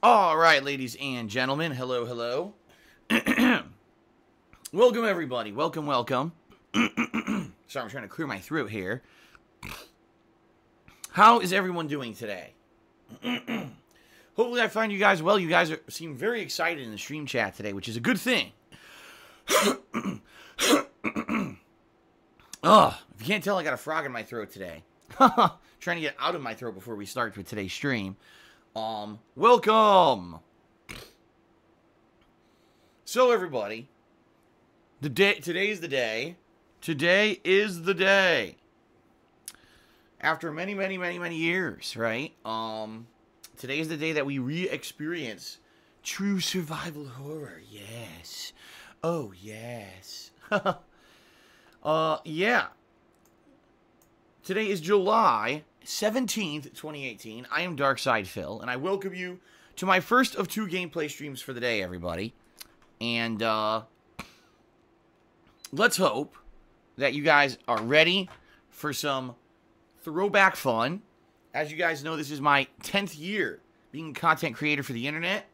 All right, ladies and gentlemen, hello, hello. Welcome, everybody. Welcome, welcome. Sorry, I'm trying to clear my throat here. How is everyone doing today? Hopefully I find you guys well. You guys seem very excited in the stream chat today, which is a good thing. If you can't tell, I got a frog in my throat today. Trying to get out of my throat before we start with today's stream. Welcome. So everybody, today is the day. Today is the day. After many years, right? Today is the day that we re-experience true survival horror. Yes. Oh, yes. Yeah. Today is July 17th, 2018. I am Darkside Phil, and I welcome you to my first of two gameplay streams for the day, everybody. And, let's hope that you guys are ready for some throwback fun. As you guys know, this is my 10th year being a content creator for the internet.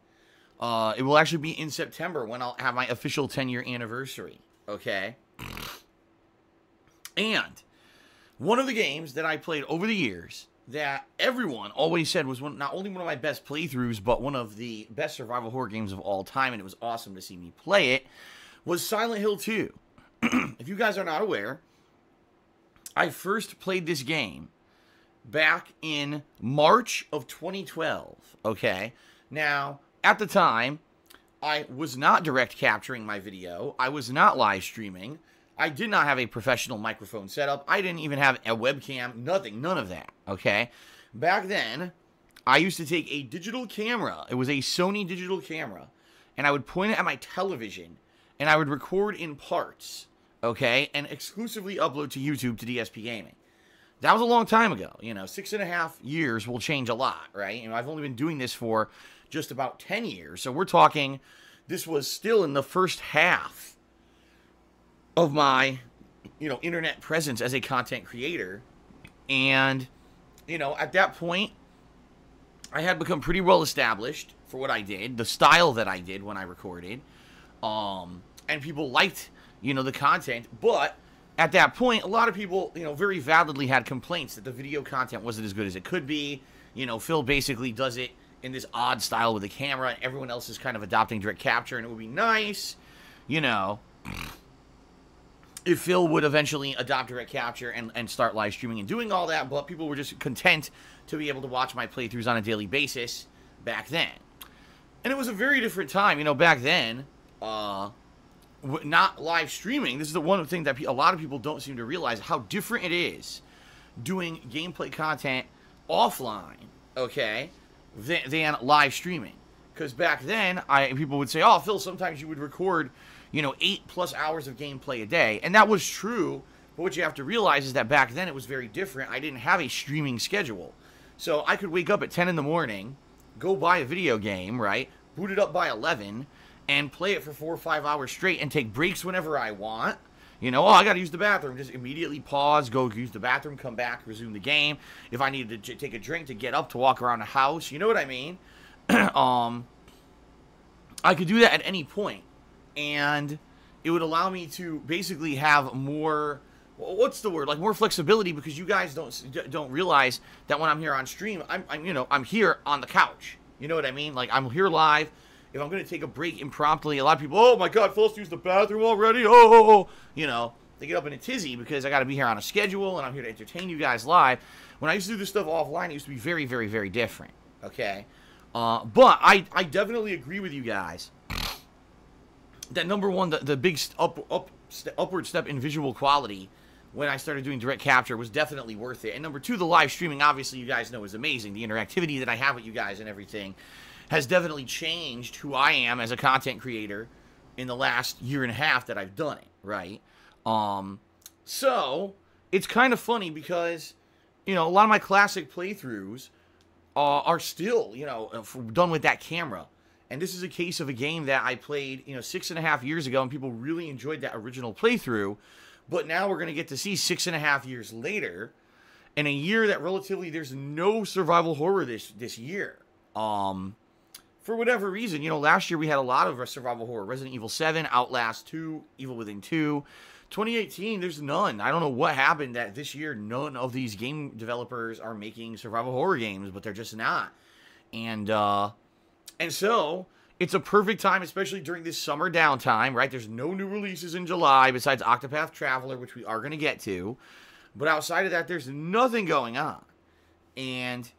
It will actually be in September when I'll have my official 10-year anniversary, okay? And one of the games that I played over the years that everyone always said was not only one of my best playthroughs, but one of the best survival horror games of all time, and it was awesome to see me play it, was Silent Hill 2. If you guys are not aware, I first played this game back in March of 2012, okay? Now, at the time, I was not direct capturing my video. I was not live streaming. I did not have a professional microphone setup. I didn't even have a webcam. Nothing. None of that. Okay? Back then, I used to take a digital camera. It was a Sony digital camera. And I would point it at my television. And I would record in parts. Okay? And exclusively upload to YouTube to DSPGaming. That was a long time ago. 6.5 years will change a lot, right? I've only been doing this for just about 10 years. So we're talking, this was still in the first half of my, internet presence as a content creator. And, at that point, I had become pretty well established for what I did, the style that I did when I recorded. And people liked, the content. But at that point, a lot of people, very validly had complaints that the video content wasn't as good as it could be. Phil basically does it in this odd style with the camera, and everyone else is kind of adopting direct capture, and it would be nice, if Phil would eventually adopt direct capture and start live streaming and doing all that, but people were just content to be able to watch my playthroughs on a daily basis back then. And it was a very different time. Back then, not live streaming, this is the one thing that a lot of people don't seem to realize, how different it is doing gameplay content offline, okay, than live streaming. Because back then, people would say, oh, Phil, sometimes you would record 8+ hours of gameplay a day. And that was true, but what you have to realize is that back then it was very different. I didn't have a streaming schedule. So I could wake up at 10 in the morning, go buy a video game, right, boot it up by 11, and play it for 4 or 5 hours straight and take breaks whenever I want. I got to use the bathroom. Just immediately pause, go use the bathroom, come back, resume the game. If I needed to take a drink to get up to walk around the house, you know what I mean? I could do that at any point. And it would allow me to basically have more, what's the word? Like more flexibility, because you guys don't realize that when I'm here on stream, I'm here on the couch. You know what I mean? Like I'm here live. If I'm going to take a break impromptu, a lot of people, oh my God, Phil's used the bathroom already. Oh. They get up in a tizzy because I got to be here on a schedule and I'm here to entertain you guys live. When I used to do this stuff offline, it used to be very, very, very different. Okay. But I definitely agree with you guys that number one, the big upward step in visual quality when I started doing direct capture was definitely worth it. And number two, the live streaming, obviously, you guys know, is amazing. The interactivity that I have with you guys and everything has definitely changed who I am as a content creator in the last year and a half that I've done it, right? So it's kind of funny because, a lot of my classic playthroughs are still, done with that camera. And this is a case of a game that I played, 6.5 years ago, and people really enjoyed that original playthrough. But now we're going to get to see 6.5 years later, in a year that relatively there's no survival horror this year. for whatever reason, last year we had a lot of survival horror. Resident Evil 7, Outlast 2, Evil Within 2. 2018, there's none. I don't know what happened that this year none of these game developers are making survival horror games, but they're just not. And so it's a perfect time, especially during this summer downtime, right? There's no new releases in July besides Octopath Traveler, which we are going to get to. But outside of that, there's nothing going on. And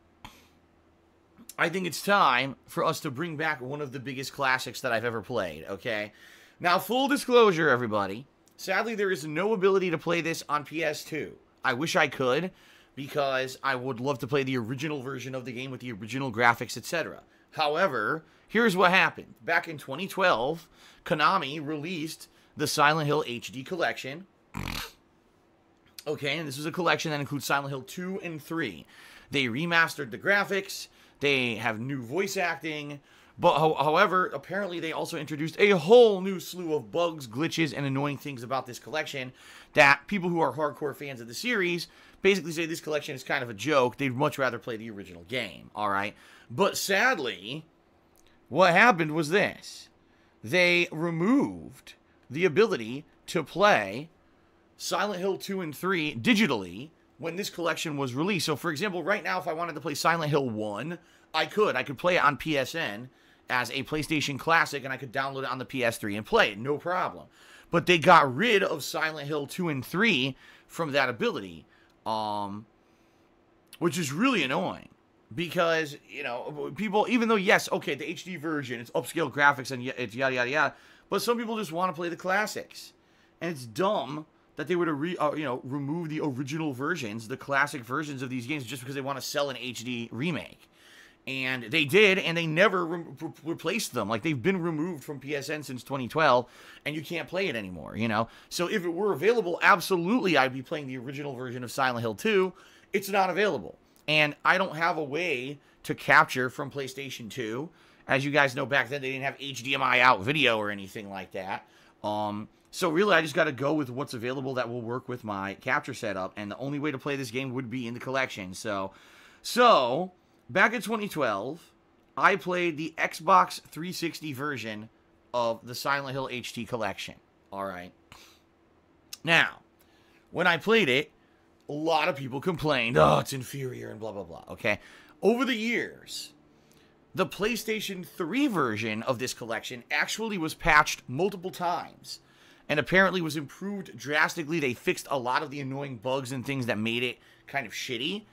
I think it's time for us to bring back one of the biggest classics that I've ever played, okay? Now, full disclosure, everybody. Sadly, there is no ability to play this on PS2. I wish I could, because I would love to play the original version of the game with the original graphics, etc. However, here's what happened. Back in 2012, Konami released the Silent Hill HD collection. Okay, and this is a collection that includes Silent Hill 2 and 3. They remastered the graphics. They have new voice acting. But, however, apparently they also introduced a whole new slew of bugs, glitches, and annoying things about this collection that people who are hardcore fans of the series basically say this collection is kind of a joke. They'd much rather play the original game, all right? But sadly, what happened was this. They removed the ability to play Silent Hill 2 and 3 digitally when this collection was released. So, for example, right now, if I wanted to play Silent Hill 1, I could play it on PSN as a PlayStation Classic, and I could download it on the PS3 and play it, no problem. But they got rid of Silent Hill 2 and 3 from that ability, which is really annoying. Because, people, even though, yes, okay, the HD version, it's upscale graphics and it's yada, yada, yada, but some people just want to play the classics. And it's dumb that they would remove the original versions, the classic versions of these games, just because they want to sell an HD remake. And they did, and they never replaced them. Like, they've been removed from PSN since 2012, and you can't play it anymore, So if it were available, absolutely I'd be playing the original version of Silent Hill 2. It's not available. And I don't have a way to capture from PlayStation 2. As you guys know, back then they didn't have HDMI out video or anything like that. So really, I just got to go with what's available that will work with my capture setup. And the only way to play this game would be in the collection. So back in 2012, I played the Xbox 360 version of the Silent Hill HD collection. All right. Now, when I played it, a lot of people complained, oh, it's inferior and blah, blah, blah. Okay. Over the years, the PlayStation 3 version of this collection actually was patched multiple times and apparently was improved drastically. They fixed a lot of the annoying bugs and things that made it kind of shitty.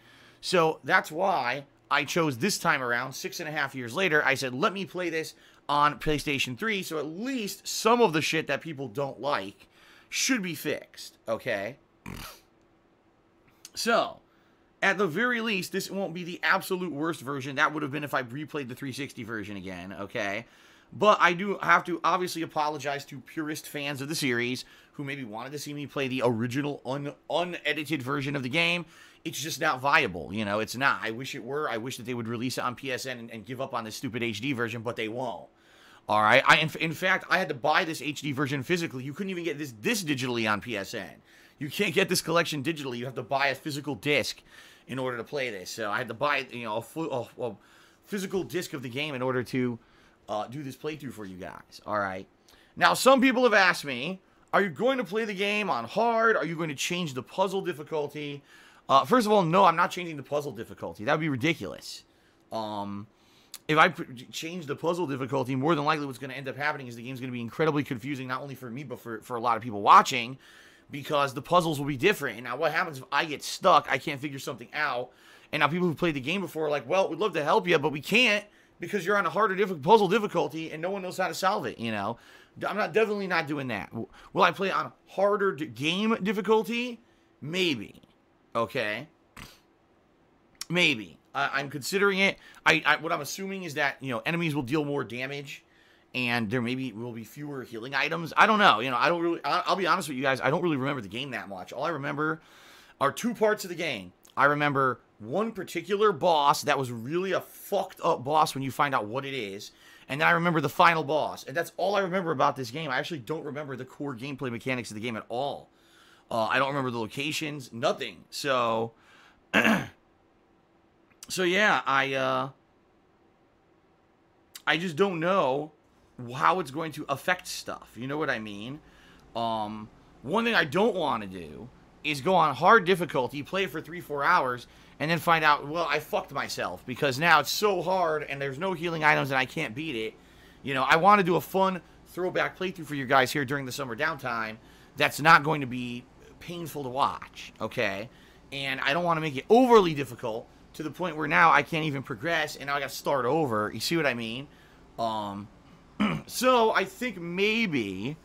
So that's why I chose this time around, 6.5 years later. I said, let me play this on PlayStation 3, so at least some of the shit that people don't like should be fixed, okay? So, at the very least, this won't be the absolute worst version. That would have been if I replayed the 360 version again, okay? But I do have to obviously apologize to purist fans of the series who maybe wanted to see me play the original unedited version of the game. It's just not viable, it's not. I wish it were. I wish that they would release it on PSN and give up on this stupid HD version, but they won't. All right? In fact, I had to buy this HD version physically. You couldn't even get this digitally on PSN. You can't get this collection digitally. You have to buy a physical disc in order to play this. So I had to buy, a physical disc of the game in order to do this playthrough for you guys. All right. Now, some people have asked me, are you going to play the game on hard? Are you going to change the puzzle difficulty? First of all, no, I'm not changing the puzzle difficulty. That would be ridiculous. If I change the puzzle difficulty, more than likely what's going to end up happening is the game's going to be incredibly confusing, not only for me, but for a lot of people watching, because the puzzles will be different. And now what happens if I get stuck, I can't figure something out, and now people who played the game before are like, well, we'd love to help you, but we can't because you're on a harder puzzle difficulty and no one knows how to solve it, I'm definitely not doing that. Will I play on harder game difficulty? Maybe. Okay? Maybe. I'm considering it. What I'm assuming is that, enemies will deal more damage and there maybe will be fewer healing items. I don't know. I'll be honest with you guys. I don't really remember the game that much. All I remember are two parts of the game. I remember one particular boss that was really a fucked up boss when you find out what it is. And then I remember the final boss. And that's all I remember about this game. I actually don't remember the core gameplay mechanics of the game at all. I don't remember the locations. Nothing. So, yeah, I just don't know how it's going to affect stuff. You know what I mean? One thing I don't want to do is go on hard difficulty, play it for 3-4 hours, and then find out, well, I fucked myself because now it's so hard and there's no healing items and I can't beat it. You know, I want to do a fun throwback playthrough for you guys here during the summer downtime that's not going to be painful to watch, okay? And I don't want to make it overly difficult to the point where now I can't even progress and now I got to start over. You see what I mean? So I think maybe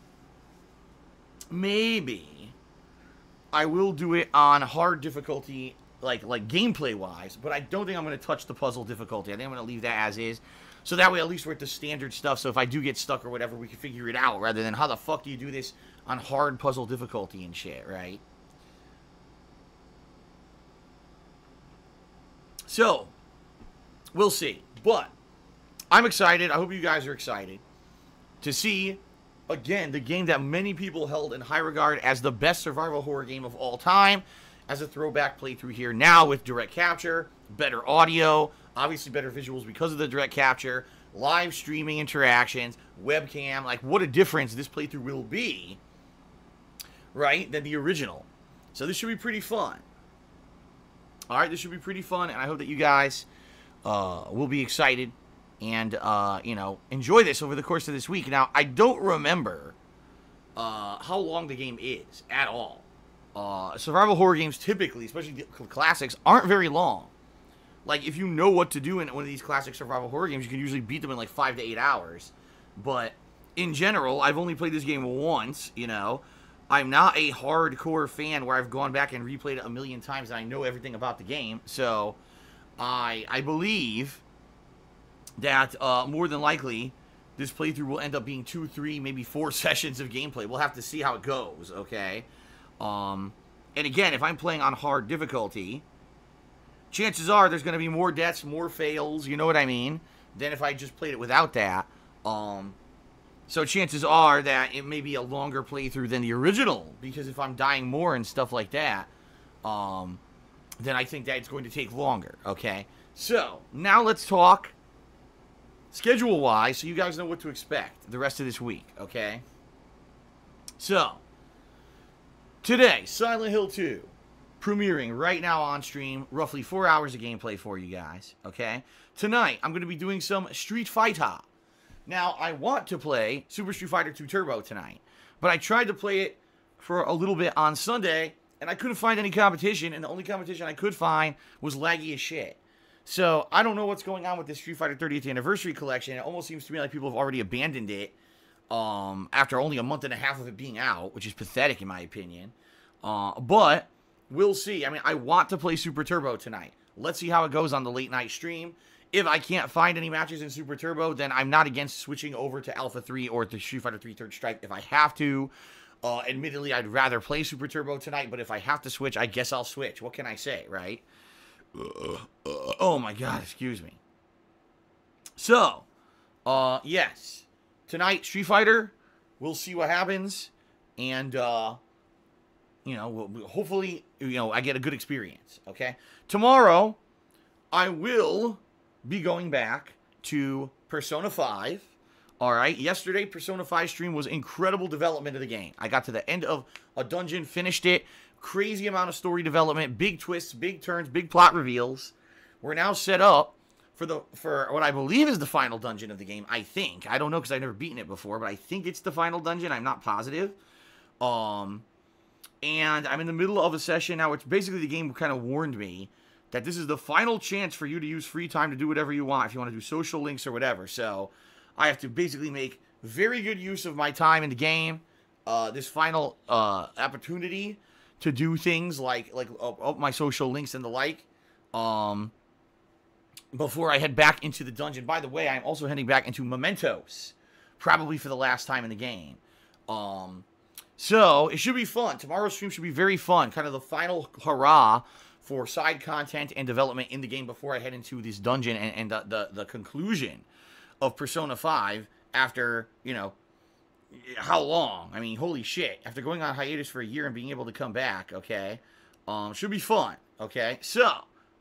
I will do it on hard difficulty, like gameplay wise, but I don't think I'm going to touch the puzzle difficulty. I think I'm going to leave that as is, so that way at least we're at the standard stuff, so if I do get stuck or whatever, we can figure it out, rather than how the fuck do you do this on hard puzzle difficulty and shit, right? So we'll see, but I'm excited. I hope you guys are excited to see, again, the game that many people held in high regard as the best survival horror game of all time, as a throwback playthrough here now with direct capture, better audio, obviously better visuals because of the direct capture, live streaming interactions, webcam. Like, what a difference this playthrough will be, right, than the original. So this should be pretty fun. All right, this should be pretty fun, and I hope that you guys will be excited and, you know, enjoy this over the course of this week. Now, I don't remember how long the game is at all. Survival horror games typically, especially the classics, aren't very long. Like, if you know what to do in one of these classic survival horror games, you can usually beat them in like 5 to 8 hours. But in general, I've only played this game once, you know. I'm not a hardcore fan where I've gone back and replayed it a million times and I know everything about the game. So I believe that more than likely this playthrough will end up being 2, 3, maybe 4 sessions of gameplay. We'll have to see how it goes, okay? And again, if I'm playing on hard difficulty, chances are there's going to be more deaths, more fails, you know what I mean, than if I just played it without that. So chances are that it may be a longer playthrough than the original, because if I'm dying more and stuff like that, then I think that it's going to take longer, okay? So, now let's talk schedule-wise, so you guys know what to expect the rest of this week, okay? So, today, Silent Hill 2, premiering right now on stream, roughly 4 hours of gameplay for you guys, okay? Tonight, I'm going to be doing some Street Fighter. Now, I want to play Super Street Fighter 2 Turbo tonight, but I tried to play it for a little bit on Sunday, and I couldn't find any competition, and the only competition I could find was laggy as shit. So, I don't know what's going on with this Street Fighter 30th Anniversary Collection. It almost seems to me like people have already abandoned it after only a month and a half of it being out, which is pathetic in my opinion. But, we'll see. I mean, I want to play Super Turbo tonight. Let's see how it goes on the late night stream. If I can't find any matches in Super Turbo, then I'm not against switching over to Alpha 3 or to Street Fighter 3 Third Strike if I have to. Admittedly, I'd rather play Super Turbo tonight, but if I have to switch, I guess I'll switch. What can I say, right? Oh my god, excuse me. So, yes. Tonight, Street Fighter, we'll see what happens, and, you know, hopefully, you know, I get a good experience, okay? Tomorrow, I will be going back to Persona 5. Alright, yesterday, Persona 5 stream was incredible development of the game. I got to the end of a dungeon, finished it. Crazy amount of story development, big twists, big turns, big plot reveals. We're now set up for what I believe is the final dungeon of the game, I think. I don't know because I've never beaten it before, but I think it's the final dungeon. I'm not positive. And I'm in the middle of a session now, which basically the game kind of warned me that this is the final chance for you to use free time to do whatever you want, if you want to do social links or whatever. So, I have to basically make very good use of my time in the game, this final opportunity to do things like up my social links and the like, before I head back into the dungeon. By the way, I'm also heading back into Mementos, probably for the last time in the game. So, it should be fun. Tomorrow's stream should be very fun, kind of the final hurrah for side content and development in the game before I head into this dungeon and the conclusion of Persona 5 after, you know, how long? I mean, holy shit. After going on hiatus for a year and being able to come back, okay? Should be fun, okay? So,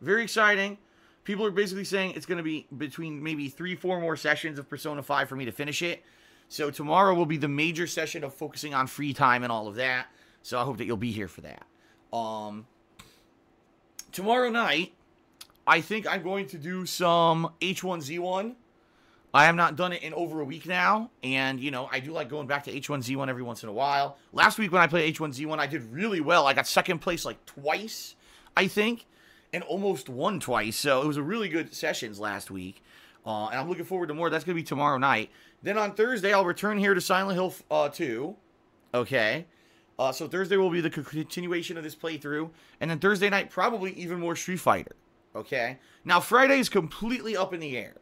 very exciting. People are basically saying it's going to be between maybe 3-4 more sessions of Persona 5 for me to finish it. So tomorrow will be the major session of focusing on free time and all of that. So I hope that you'll be here for that. Tomorrow night, I think I'm going to do some H1Z1. I have not done it in over a week now, and, you know, I do like going back to H1Z1 every once in a while. Last week when I played H1Z1, I did really well. I got second place like twice, I think, and almost won twice, so it was a really good sessions last week, and I'm looking forward to more. That's going to be tomorrow night. Then on Thursday, I'll return here to Silent Hill 2, okay? So Thursday will be the continuation of this playthrough, and then Thursday night, probably even more Street Fighter, okay? Now, Friday is completely up in the air.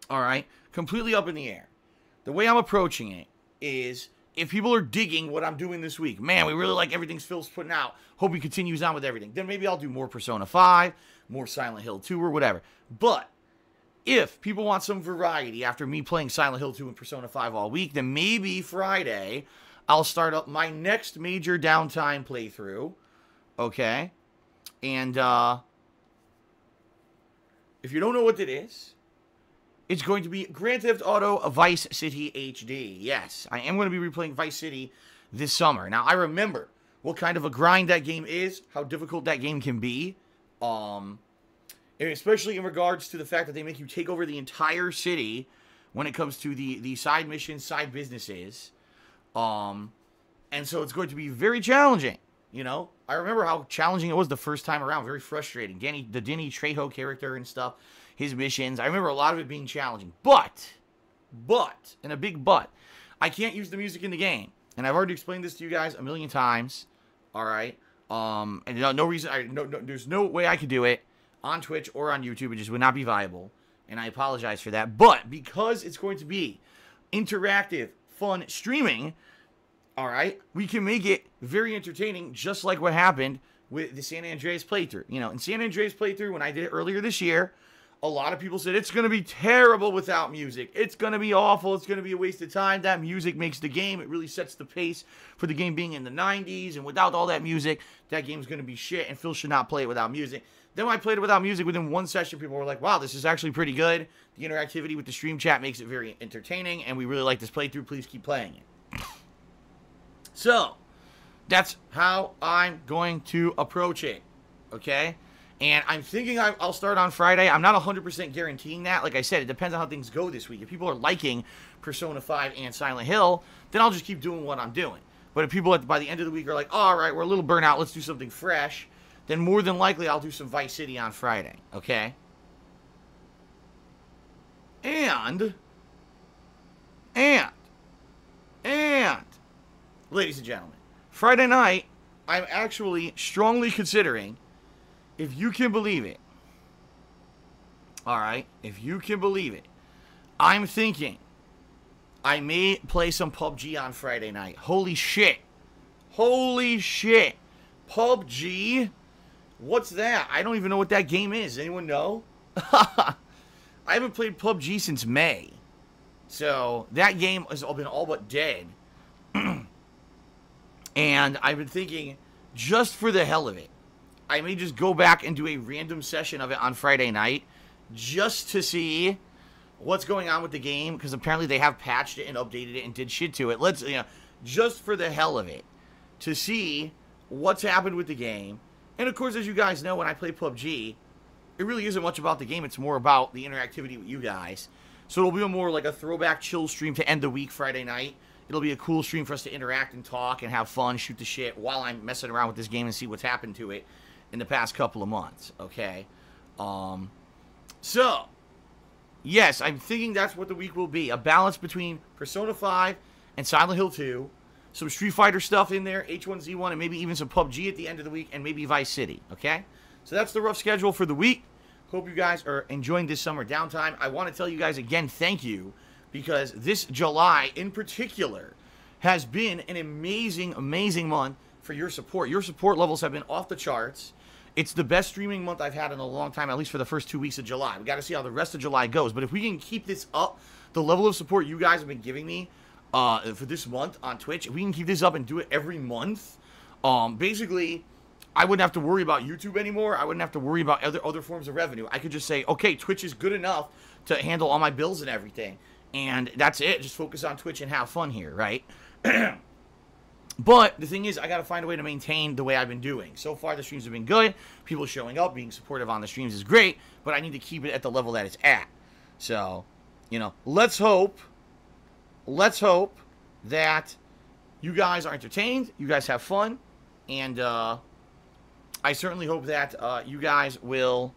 All right, completely up in the air. The way I'm approaching it is, if people are digging what I'm doing this week, man, we really like everything Phil's putting out, hope he continues on with everything, then maybe I'll do more Persona 5, more Silent Hill 2, or whatever. But if people want some variety after me playing Silent Hill 2 and Persona 5 all week, then maybe Friday I'll start up my next major downtime playthrough, okay? And if you don't know what it is, it's going to be Grand Theft Auto Vice City HD. Yes, I am going to be replaying Vice City this summer. Now, I remember what kind of a grind that game is, how difficult that game can be, and especially in regards to the fact that they make you take over the entire city when it comes to the side missions, side businesses. And so it's going to be very challenging, you know? I remember how challenging it was the first time around, very frustrating. The Danny Trejo character and stuff. His missions. I remember a lot of it being challenging. But, and a big but, I can't use the music in the game. And I've already explained this to you guys a million times. All right? And no reason, there's no way I could do it on Twitch or on YouTube. It just would not be viable. And I apologize for that. But because it's going to be interactive, fun streaming, all right, we can make it very entertaining, just like what happened with the San Andreas playthrough. You know, in San Andreas playthrough, when I did it earlier this year, a lot of people said, it's going to be terrible without music. It's going to be awful. It's going to be a waste of time. That music makes the game. It really sets the pace for the game being in the 90s. And without all that music, that game's going to be shit. And Phil should not play it without music. Then when I played it without music, within one session, people were like, wow, this is actually pretty good. The interactivity with the stream chat makes it very entertaining. And we really like this playthrough. Please keep playing it. So, that's how I'm going to approach it. Okay? And I'm thinking I'll start on Friday. I'm not 100% guaranteeing that. Like I said, it depends on how things go this week. If people are liking Persona 5 and Silent Hill, then I'll just keep doing what I'm doing. But if people by the end of the week are like, oh, all right, we're a little burnt out, let's do something fresh, then more than likely I'll do some Vice City on Friday, okay? And, ladies and gentlemen, Friday night, I'm actually strongly considering, if you can believe it, all right, if you can believe it, I'm thinking I may play some PUBG on Friday night. Holy shit. Holy shit. PUBG? What's that? I don't even know what that game is. Anyone know? I haven't played PUBG since May. So, that game has been all but dead. And I've been thinking, just for the hell of it, I may just go back and do a random session of it on Friday night just to see what's going on with the game, because apparently they have patched it and updated it and did shit to it. Just for the hell of it, to see what's happened with the game. And of course, as you guys know, when I play PUBG, it really isn't much about the game. It's more about the interactivity with you guys. So it'll be more like a throwback chill stream to end the week Friday night. It'll be a cool stream for us to interact and talk and have fun, shoot the shit while I'm messing around with this game and see what's happened to it in the past couple of months, okay? So, yes, I'm thinking that's what the week will be. A balance between Persona 5 and Silent Hill 2. Some Street Fighter stuff in there, H1Z1, and maybe even some PUBG at the end of the week, and maybe Vice City, okay? So that's the rough schedule for the week. Hope you guys are enjoying this summer downtime. I want to tell you guys again, thank you, because this July in particular has been an amazing, amazing month for your support. Your support levels have been off the charts. It's the best streaming month I've had in a long time, at least for the first 2 weeks of July. We got to see how the rest of July goes. But if we can keep this up, the level of support you guys have been giving me for this month on Twitch, if we can keep this up and do it every month, basically, I wouldn't have to worry about YouTube anymore. I wouldn't have to worry about other forms of revenue. I could just say, okay, Twitch is good enough to handle all my bills and everything. And that's it. Just focus on Twitch and have fun here, right? But the thing is, I got to find a way to maintain the way I've been doing. So far, the streams have been good. People showing up, being supportive on the streams is great. But I need to keep it at the level that it's at. So, you know, let's hope that you guys are entertained. You guys have fun. And I certainly hope that you guys will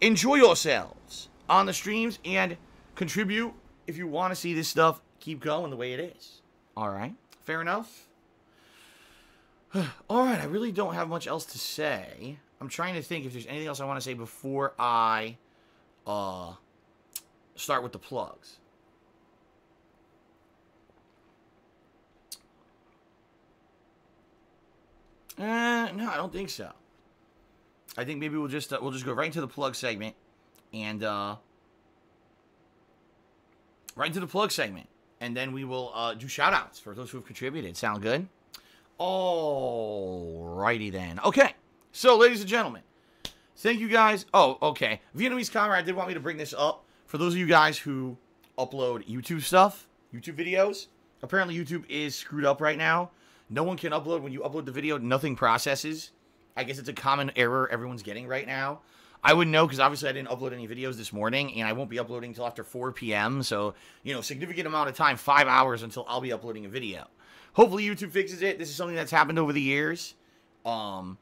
enjoy yourselves on the streams and contribute. If you want to see this stuff keep going the way it is. All right. Fair enough? All right. I really don't have much else to say. I'm trying to think if there's anything else I want to say before I start with the plugs. No, I don't think so. I think maybe we'll just go right into the plug segment and then we will do shout-outs for those who have contributed. Sound good? Alrighty then. Okay. So, ladies and gentlemen, thank you guys. Oh, okay. Vietnamese Comrade did want me to bring this up. For those of you guys who upload YouTube stuff, YouTube videos, apparently YouTube is screwed up right now. No one can upload. When you upload the video, nothing processes. I guess it's a common error everyone's getting right now. I wouldn't know because obviously I didn't upload any videos this morning, and I won't be uploading until after 4 p.m. So, you know, significant amount of time, 5 hours until I'll be uploading a video. Hopefully YouTube fixes it. This is something that's happened over the years, time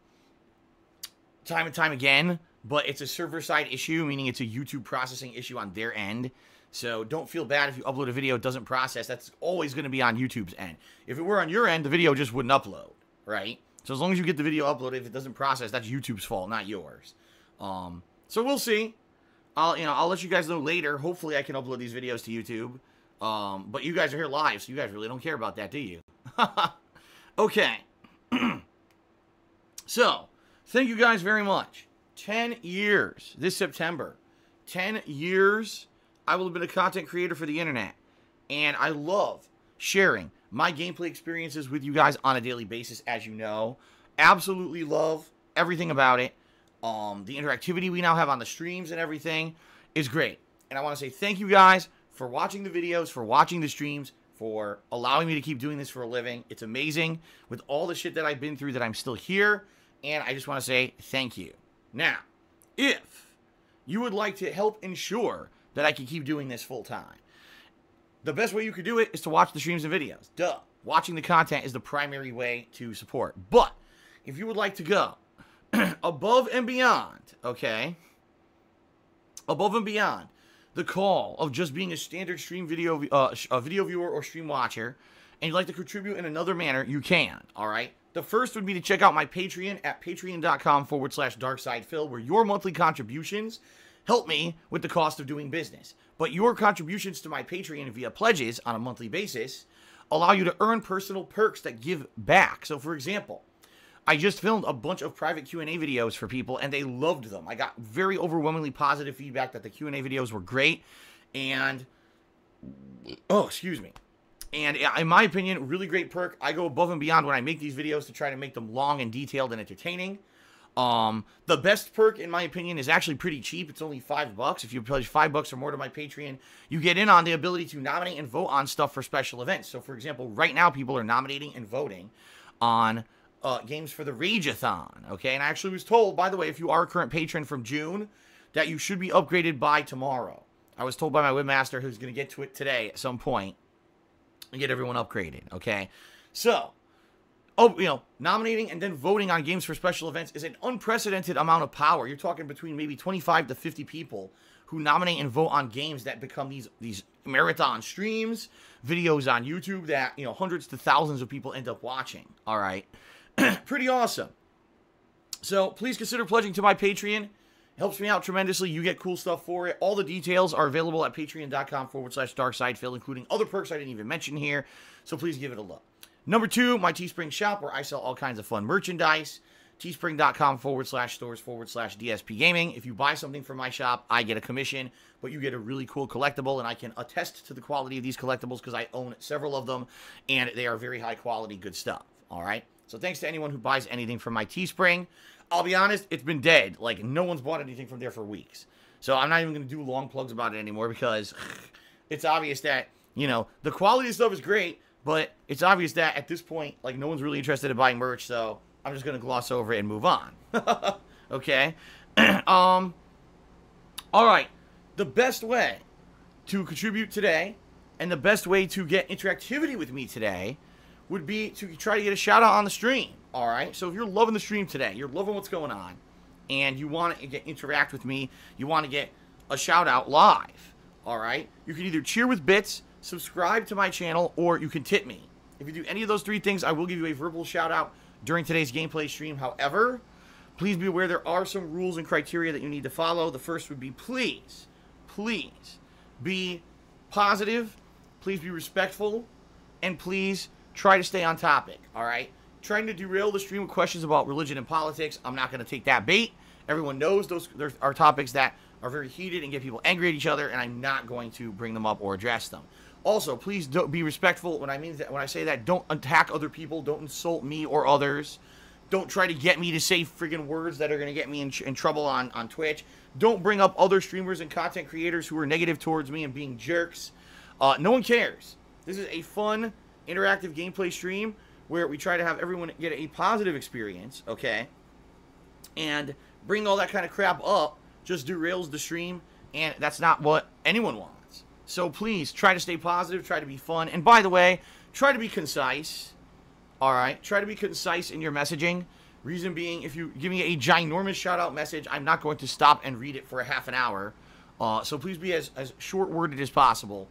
and time again, but it's a server-side issue, meaning it's a YouTube processing issue on their end. So don't feel bad if you upload a video, it doesn't process. That's always going to be on YouTube's end. If it were on your end, the video just wouldn't upload, right? So as long as you get the video uploaded, if it doesn't process, that's YouTube's fault, not yours. So we'll see. I'll let you guys know later. Hopefully I can upload these videos to YouTube. But you guys are here live, so you guys really don't care about that, do you? Okay. So, thank you guys very much. 10 years this September. 10 years I will have been a content creator for the internet. And I love sharing my gameplay experiences with you guys on a daily basis, as you know. Absolutely love everything about it. The interactivity we now have on the streams and everything is great. And I want to say thank you guys for watching the videos, for watching the streams, for allowing me to keep doing this for a living. It's amazing with all the shit that I've been through that I'm still here. And I just want to say thank you. Now, if you would like to help ensure that I can keep doing this full time, the best way you could do it is to watch the streams and videos. Duh. Watching the content is the primary way to support. But if you would like to go above and beyond, okay? Above and beyond the call of just being a standard stream video, a video viewer or stream watcher, and you'd like to contribute in another manner, you can, all right? The first would be to check out my Patreon at patreon.com/darksidephil, where your monthly contributions help me with the cost of doing business. But your contributions to my Patreon via pledges on a monthly basis allow you to earn personal perks that give back. So, for example, I just filmed a bunch of private Q&A videos for people, and they loved them. I got very overwhelmingly positive feedback that the Q&A videos were great, and, and in my opinion, really great perk. I go above and beyond when I make these videos to try to make them long and detailed and entertaining. The best perk, in my opinion, is actually pretty cheap. It's only $5. If you pledge $5 or more to my Patreon, you get in on the ability to nominate and vote on stuff for special events. So, for example, right now, people are nominating and voting on games for the Rageathon, okay? And I actually was told, by the way, if you are a current patron from June, that you should be upgraded by tomorrow. I was told by my webmaster, who's going to get to it today at some point, and get everyone upgraded, okay? So, nominating and then voting on games for special events is an unprecedented amount of power. You're talking between maybe 25 to 50 people who nominate and vote on games that become these marathon streams, videos on YouTube that, hundreds to thousands of people end up watching, all right? Pretty awesome. So please consider pledging to my Patreon. It helps me out tremendously. You get cool stuff for it. All the details are available at patreon.com/darksidephil, including other perks I didn't even mention here. So please give it a look. Number 2, my Teespring shop, where I sell all kinds of fun merchandise. Teespring.com/stores/DSPGaming. If you buy something from my shop, I get a commission, but you get a really cool collectible, and I can attest to the quality of these collectibles because I own several of them, and they are very high quality, good stuff. All right. So thanks to anyone who buys anything from my Teespring. I'll be honest, it's been dead. Like, no one's bought anything from there for weeks. So I'm not even going to do long plugs about it anymore because it's obvious that, you know, the quality of stuff is great, but it's obvious that at this point, like, no one's really interested in buying merch, so I'm just going to gloss over it and move on. Okay? All right. The best way to contribute today and the best way to get interactivity with me today would be to try to get a shout out on the stream. All right. So if you're loving the stream today, you're loving what's going on, and you want to interact with me, you want to get a shout out live. All right. You can either cheer with bits, subscribe to my channel, or you can tip me. If you do any of those three things, I will give you a verbal shout out during today's gameplay stream. However, please be aware there are some rules and criteria that you need to follow. The first would be please be positive, please be respectful, and please try to stay on topic, all right? Trying to derail the stream with questions about religion and politics, I'm not going to take that bait. Everyone knows those are topics that are very heated and get people angry at each other, and I'm not going to bring them up or address them. Also, please don't be respectful. When I say that, don't attack other people, don't insult me or others. Don't try to get me to say friggin' words that are going to get me in trouble on Twitch. Don't bring up other streamers and content creators who are negative towards me and being jerks. No one cares. This is a fun, interactive gameplay stream where we try to have everyone get a positive experience, okay? And bring all that kind of crap up just derails the stream, and that's not what anyone wants. So please, try to stay positive, try to be fun. And by the way, try to be concise. All right, try to be concise in your messaging. Reason being, if you give me a ginormous shout-out message, I'm not going to stop and read it for a half an hour. So please be as short-worded as possible.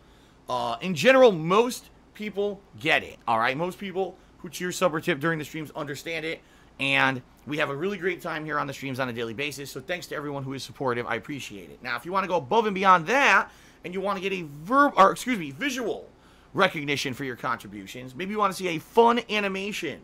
In general, most people get it, all right? Most people who cheer, sub, or tip during the streams understand it, and we have a really great time here on the streams on a daily basis, so thanks to everyone who is supportive. I appreciate it. Now, if you want to go above and beyond that, and you want to get a visual recognition for your contributions. Maybe you want to see a fun animation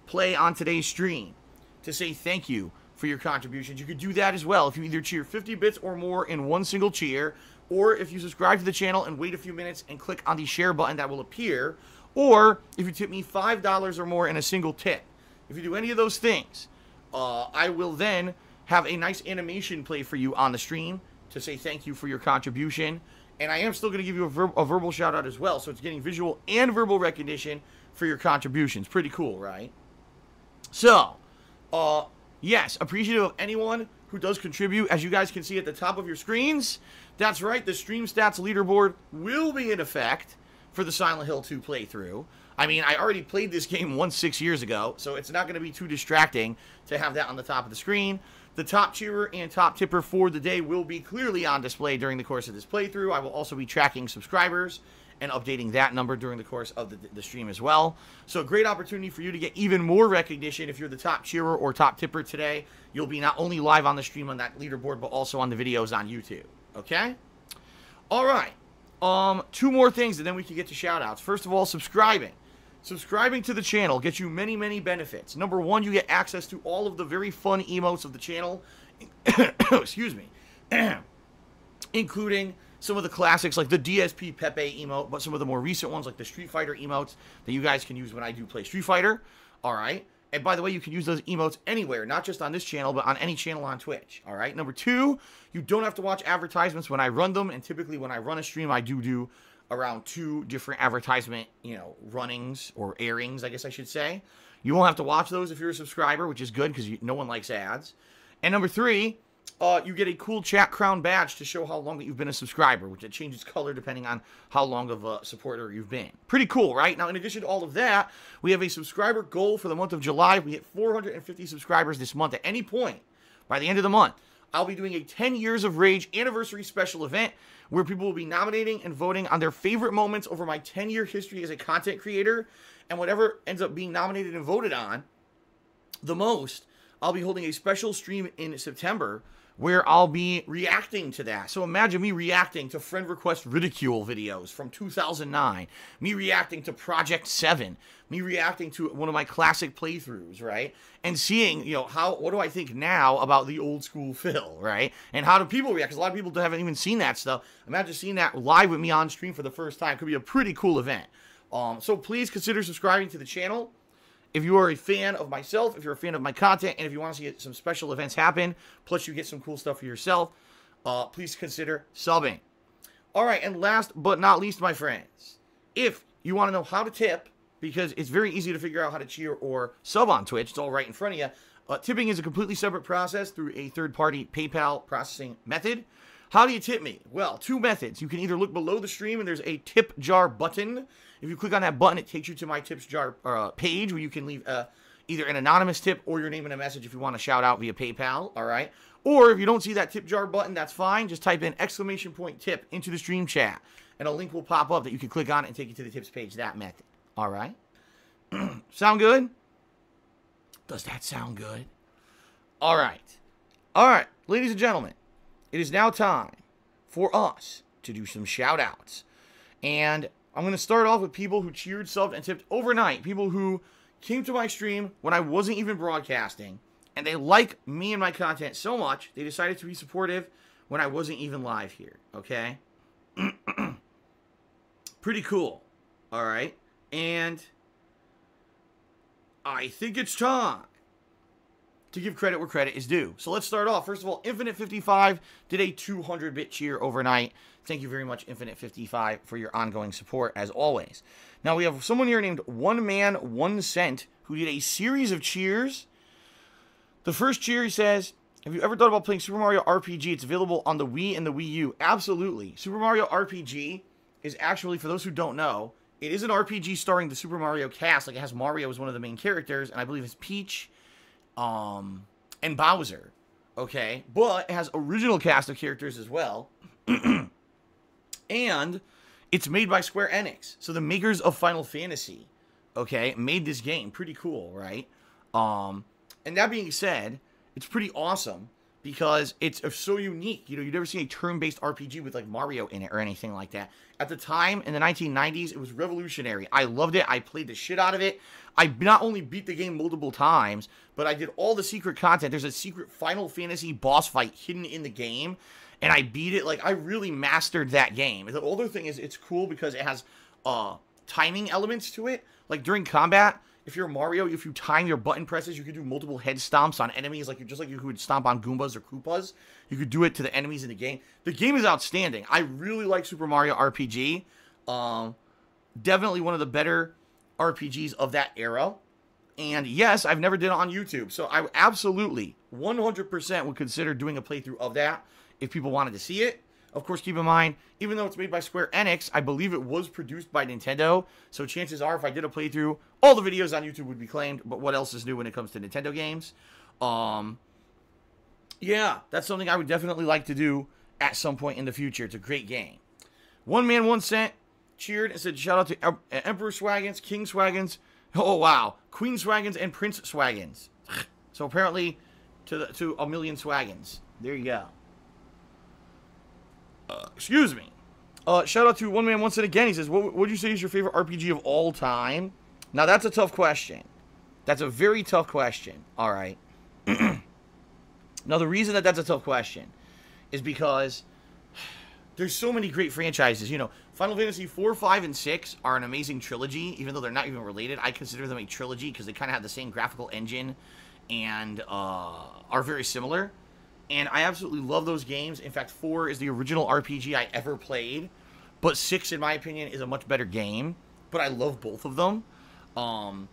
play on today's stream to say thank you for your contributions. You could do that as well if you either cheer 50 bits or more in one single cheer, or if you subscribe to the channel and wait a few minutes and click on the share button that will appear, or if you tip me $5 or more in a single tip. If you do any of those things, I will then have a nice animation play for you on the stream to say thank you for your contribution. And I am still going to give you a verbal shout out as well. So it's getting visual and verbal recognition for your contributions. Pretty cool, right? So, yes, appreciative of anyone who does contribute. As you guys can see at the top of your screens, that's right, the Stream Stats leaderboard will be in effect for the Silent Hill 2 playthrough. I mean, I already played this game once 6 years ago, so it's not going to be too distracting to have that on the top of the screen. The top cheerer and top tipper for the day will be clearly on display during the course of this playthrough. I will also be tracking subscribers and updating that number during the course of the stream as well. So a great opportunity for you to get even more recognition if you're the top cheerer or top tipper today. You'll be not only live on the stream on that leaderboard, but also on the videos on YouTube. Okay? All right. Two more things, and then we can get to shout-outs. First of all, subscribing. Subscribing to the channel gets you many, many benefits. Number one, you get access to all of the very fun emotes of the channel. Excuse me. Including some of the classics like the DSP Pepe emote, but some of the more recent ones like the Street Fighter emotes that you guys can use when I do play Street Fighter. All right. And by the way, you can use those emotes anywhere, not just on this channel, but on any channel on Twitch. All right. Number two, you don't have to watch advertisements when I run them. And typically when I run a stream, I do around 2 different advertisement, runnings or airings, I guess I should say. You won't have to watch those if you're a subscriber, which is good because no one likes ads. And number three, you get a cool chat crown badge to show how long that you've been a subscriber, which it changes color depending on how long of a supporter you've been. Pretty cool, right? Now, in addition to all of that, we have a subscriber goal for the month of July. We hit 450 subscribers this month. At any point, by the end of the month, I'll be doing a 10 Years of Rage anniversary special event where people will be nominating and voting on their favorite moments over my 10-year history as a content creator. And whatever ends up being nominated and voted on the most, I'll be holding a special stream in September where I'll be reacting to that. So imagine me reacting to friend request ridicule videos from 2009, me reacting to Project 7, me reacting to one of my classic playthroughs, right? And seeing, what do I think now about the old school Phil, right? And how do people react? Because a lot of people haven't even seen that stuff. Imagine seeing that live with me on stream for the first time. Could be a pretty cool event. So please consider subscribing to the channel. if you are a fan of myself, if you're a fan of my content, and if you want to see some special events happen, plus you get some cool stuff for yourself, please consider subbing. All right, and last but not least, my friends, if you want to know how to tip, because it's very easy to figure out how to cheer or sub on Twitch, it's all right in front of you. Tipping is a completely separate process through a third-party PayPal processing method. How do you tip me? Well, two methods. You can either look below the stream and there's a tip jar button. If you click on that button, it takes you to my tips jar page where you can leave either an anonymous tip or your name in a message if you want to shout out via PayPal, all right? Or if you don't see that tip jar button, that's fine. Just type in !tip into the stream chat, and a link will pop up that you can click on and take you to the tips page, that method, all right? Sound good? Does that sound good? All right. All right, ladies and gentlemen, it is now time for us to do some shout-outs. And I'm going to start off with people who cheered, subbed, and tipped overnight. People who came to my stream when I wasn't even broadcasting, and they like me and my content so much, they decided to be supportive when I wasn't even live here, okay? Pretty cool, all right? And I think it's time to give credit where credit is due. So let's start off. First of all, Infinite55 did a 200-bit cheer overnight. Thank you very much, Infinite55, for your ongoing support, as always. Now, we have someone here named One Man, 1 Cent, who did a series of cheers. The first cheer, he says, have you ever thought about playing Super Mario RPG? It's available on the Wii and the Wii U. Absolutely. Super Mario RPG is actually, for those who don't know, it is an RPG starring the Super Mario cast. Like, it has Mario as one of the main characters, and I believe it's Peach, and Bowser, okay? But it has original cast of characters as well. And it's made by Square Enix. So the makers of Final Fantasy, okay, made this game. Pretty cool, right? And that being said, it's pretty awesome because it's so unique. You know, you've never seen a turn-based RPG with, like, Mario in it or anything like that. At the time, in the 1990s, it was revolutionary. I loved it. I played the shit out of it. I not only beat the game multiple times, but I did all the secret content. There's a secret Final Fantasy boss fight hidden in the game, and I beat it. Like, I really mastered that game. The other thing is it's cool because it has timing elements to it. Like, during combat, if you're Mario, if you time your button presses, you can do multiple head stomps on enemies, just like you would stomp on Goombas or Koopas. You could do it to the enemies in the game. The game is outstanding. I really like Super Mario RPG. Definitely one of the better RPGs of that era. And yes, I've never did it on YouTube. So I absolutely, 100% would consider doing a playthrough of that if people wanted to see it. Of course, keep in mind, even though it's made by Square Enix, I believe it was produced by Nintendo. So chances are, if I did a playthrough, all the videos on YouTube would be claimed. But what else is new when it comes to Nintendo games? Yeah, that's something I would definitely like to do at some point in the future. It's a great game. One Man, 1 Cent cheered and said, shout out to Emperor Swaggins, King Swaggins, oh wow, Queen Swaggins, and Prince Swaggins. So apparently to a million Swaggins. There you go. Excuse me. Shout out to One Man, 1 Cent again. He says, what would you say is your favorite RPG of all time? Now, that's a tough question. That's a very tough question. All right. Now, the reason that that's a tough question is because there's so many great franchises. You know, Final Fantasy 4, 5, and 6 are an amazing trilogy, even though they're not even related. I consider them a trilogy because they kind of have the same graphical engine and are very similar. And I absolutely love those games. In fact, 4 is the original RPG I ever played. But 6, in my opinion, is a much better game. But I love both of them. The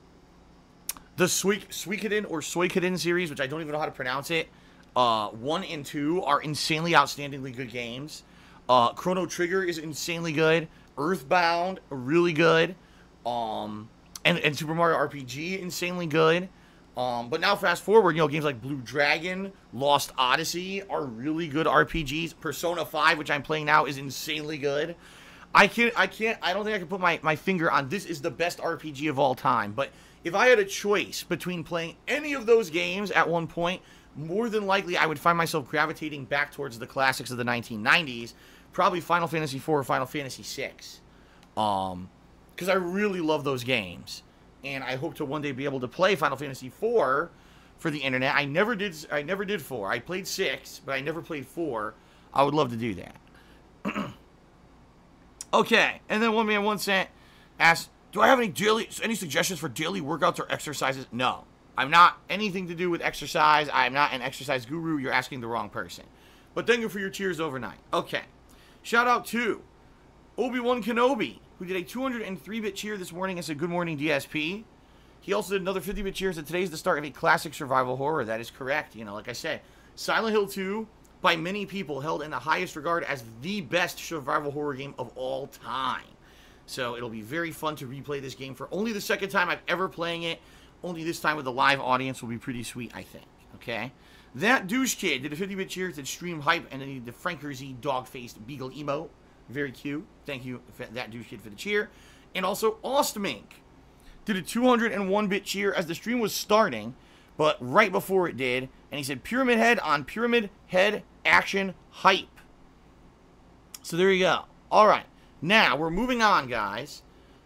Suikoden or Suikoden series, which I don't even know how to pronounce it, 1 and 2 are insanely outstandingly good games. Chrono Trigger is insanely good. Earthbound, really good. And Super Mario RPG, insanely good. But now fast forward, you know, games like Blue Dragon, Lost Odyssey are really good RPGs. Persona 5, which I'm playing now, is insanely good. I don't think I can put my finger on this is the best RPG of all time. But if I had a choice between playing any of those games at one point, more than likely I would find myself gravitating back towards the classics of the 1990s. Probably Final Fantasy 4 or Final Fantasy 6. Because I really love those games. And I hope to one day be able to play Final Fantasy 4 for the internet. I never did 4. I played 6, but I never played 4. I would love to do that. Okay, and then One Man, 1 Cent asked, Do I have any suggestions for daily workouts or exercises? No. I'm not anything to do with exercise. I'm not an exercise guru. You're asking the wrong person. But thank you for your cheers overnight. Okay. Shout out to Obi-Wan Kenobi, who did a 203-bit cheer this morning and said, good morning, DSP. He also did another 50-bit cheer and said, today's the start of a classic survival horror. That is correct. You know, like I said, Silent Hill 2, by many people, held in the highest regard as the best survival horror game of all time. So it'll be very fun to replay this game for only the second time I've ever playing it. Only this time with a live audience will be pretty sweet, I think. Okay? That douche kid did a 50-bit cheer, did stream hype, and then he did the Frankersy dog-faced beagle emo. Very cute. Thank you, that douche kid, for the cheer. And also, Ostmink did a 201-bit cheer as the stream was starting, but right before it did, and he said, Pyramid Head on Pyramid Head action hype. So there you go. All right. Now, we're moving on, guys,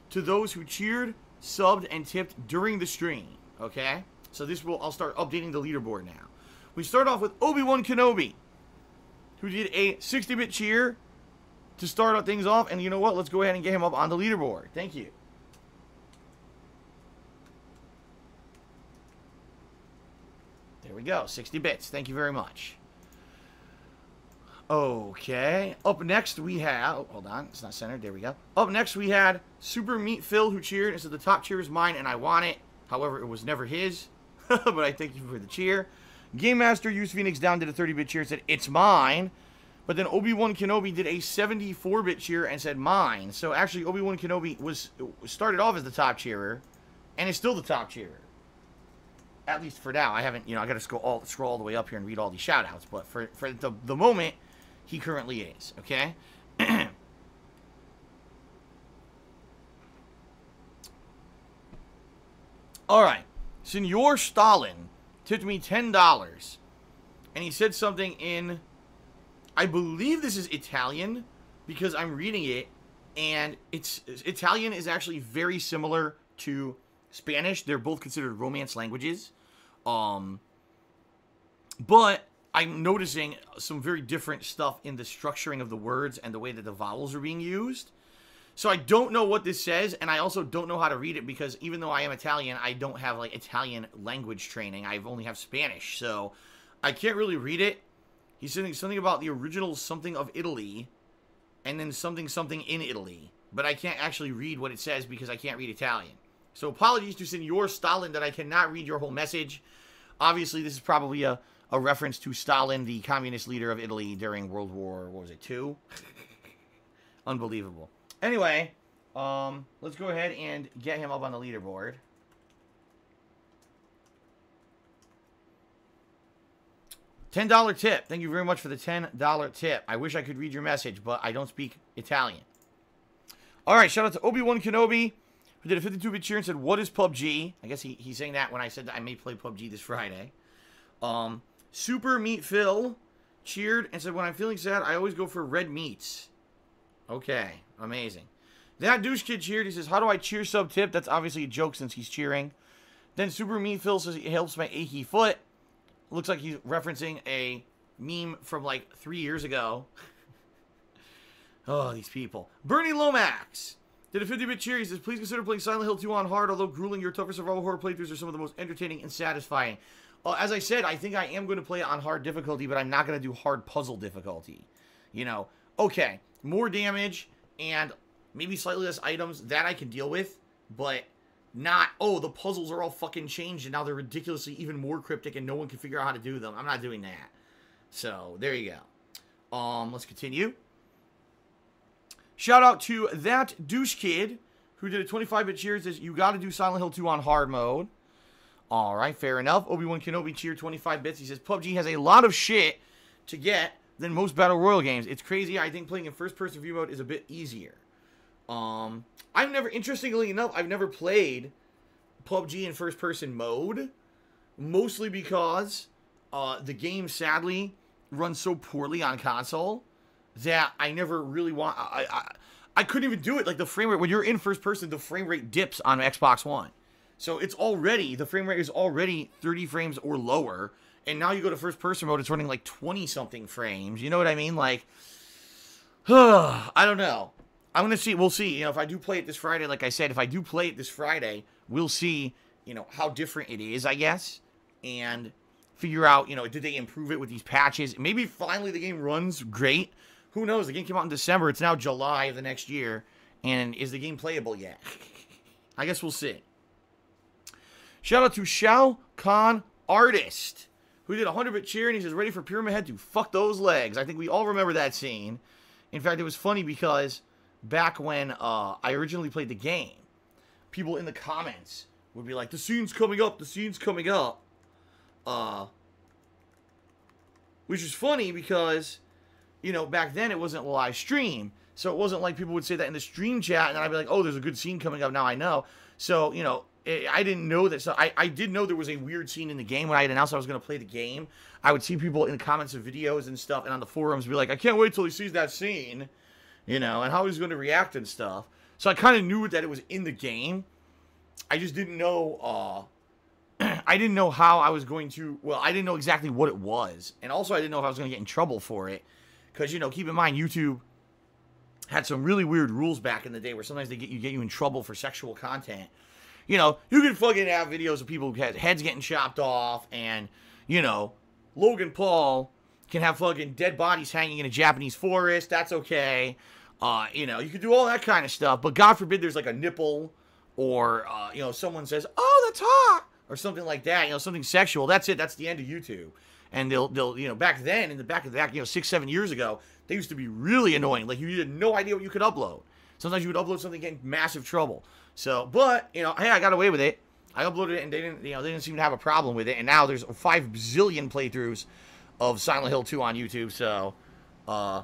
to those who cheered, subbed, and tipped during the stream. Okay? So I'll start updating the leaderboard now. We start off with Obi-Wan Kenobi, who did a 60-bit cheer to start things off. And you know what? Let's go ahead and get him up on the leaderboard. Thank you. There we go. 60 bits. Thank you very much. Okay. Up next we have... Oh, hold on. It's not centered. There we go. Up next we had Super Meat Phil, who cheered and said, the top cheer is mine and I want it. However, it was never his. But I thank you for the cheer. Game Master used Phoenix Down did a 30-bit cheer and said, it's mine. But then Obi-Wan Kenobi did a 74-bit cheer and said, mine. So actually, Obi-Wan Kenobi started off as the top cheerer and is still the top cheerer. At least for now. I haven't, I got to scroll all the way up here and read all these shout-outs. But for the moment, he currently is. Okay? All right. Senor Stalin tipped me $10. And he said something in... I believe this is Italian, because I'm reading it, and Italian is actually very similar to Spanish. They're both considered Romance languages. But I'm noticing some very different stuff in the structuring of the words and the way that the vowels are being used. So I don't know what this says, and I also don't know how to read it, because even though I am Italian, I don't have, Italian language training. I only have Spanish, so I can't really read it. He's saying something about the original something of Italy, and then something in Italy. But I can't actually read what it says because I can't read Italian. So apologies to Senor Stalin that I cannot read your whole message. Obviously, this is probably a reference to Stalin, the communist leader of Italy during World War, what was it, II? Unbelievable. Anyway, let's go ahead and get him up on the leaderboard. $10 tip. Thank you very much for the $10 tip. I wish I could read your message, but I don't speak Italian. All right, shout out to Obi-Wan Kenobi, who did a 52-bit cheer and said, what is PUBG? I guess he's saying that when I said that I may play PUBG this Friday. Super Meat Phil cheered and said, when I'm feeling sad, I always go for red meats. Okay, amazing. That douche kid cheered. He says, how do I cheer sub tip? That's obviously a joke since he's cheering. Then Super Meat Phil says, it helps my achy foot. Looks like he's referencing a meme from like 3 years ago. Oh, these people. Bernie Lomax did a 50-bit cheer. He says, please consider playing Silent Hill 2 on hard, although grueling, your tougher survival horror playthroughs are some of the most entertaining and satisfying. As I said, I think I am going to play it on hard difficulty, but I'm not going to do hard puzzle difficulty. Okay, more damage and maybe slightly less items, that I can deal with, but not, oh, the puzzles are all fucking changed and now they're ridiculously even more cryptic and no one can figure out how to do them. I'm not doing that. So, there you go. Let's continue. Shout out to that douche kid who did a 25-bit cheer. Says, you got to do Silent Hill 2 on hard mode. Alright, fair enough. Obi-Wan Kenobi cheered 25 bits. He says, PUBG has a lot of shit to get than most Battle Royale games. It's crazy. I think playing in first-person view mode is a bit easier. Interestingly enough, I've never played PUBG in first-person mode. Mostly because the game, sadly, runs so poorly on console that I never really want... I couldn't even do it. Like, the frame rate, when you're in first person, the frame rate dips on Xbox One. So it's already, the frame rate is already 30 frames or lower. And now you go to first person mode, it's running like 20-something frames. You know what I mean? Like, I don't know. I'm going to see. We'll see. If I do play it this Friday, like I said, if I do play it this Friday, we'll see, how different it is, I guess. And figure out, did they improve it with these patches? Maybe finally the game runs great. Who knows? The game came out in December. It's now July of the next year. And is the game playable yet? I guess we'll see. Shout out to Shao Kahn Artist, who did a 100-bit cheer, and he says, ready for Pyramid Head to fuck those legs. I think we all remember that scene. In fact, it was funny because back when I originally played the game, people in the comments would be like, the scene's coming up, the scene's coming up. Which is funny because, back then it wasn't a live stream. So it wasn't like people would say that in the stream chat, and then I'd be like, oh, there's a good scene coming up, now I know. So, I didn't know that. So I did know there was a weird scene in the game. When I had announced I was going to play the game, I would see people in the comments of videos and stuff, and on the forums be like, I can't wait till he sees that scene, and how he's going to react and stuff. So I kind of knew that it was in the game. I just didn't know, I didn't know how I was going to, well, I didn't know exactly what it was. And also I didn't know if I was going to get in trouble for it. Because, keep in mind, YouTube had some really weird rules back in the day where sometimes they get you in trouble for sexual content. You can fucking have videos of people who had heads getting chopped off, and, Logan Paul can have fucking dead bodies hanging in a Japanese forest. That's okay. You can do all that kind of stuff, but God forbid there's like a nipple, or, someone says, oh, that's hot, or something like that, something sexual. That's it. That's the end of YouTube. And they'll, back then, in the back of the back, 6-7 years ago, they used to be really annoying. Like, you had no idea what you could upload. Sometimes you would upload something, get in massive trouble. So, but, hey, I got away with it. I uploaded it, and they didn't seem to have a problem with it. And now there's 5 bazillion playthroughs of Silent Hill 2 on YouTube. So, I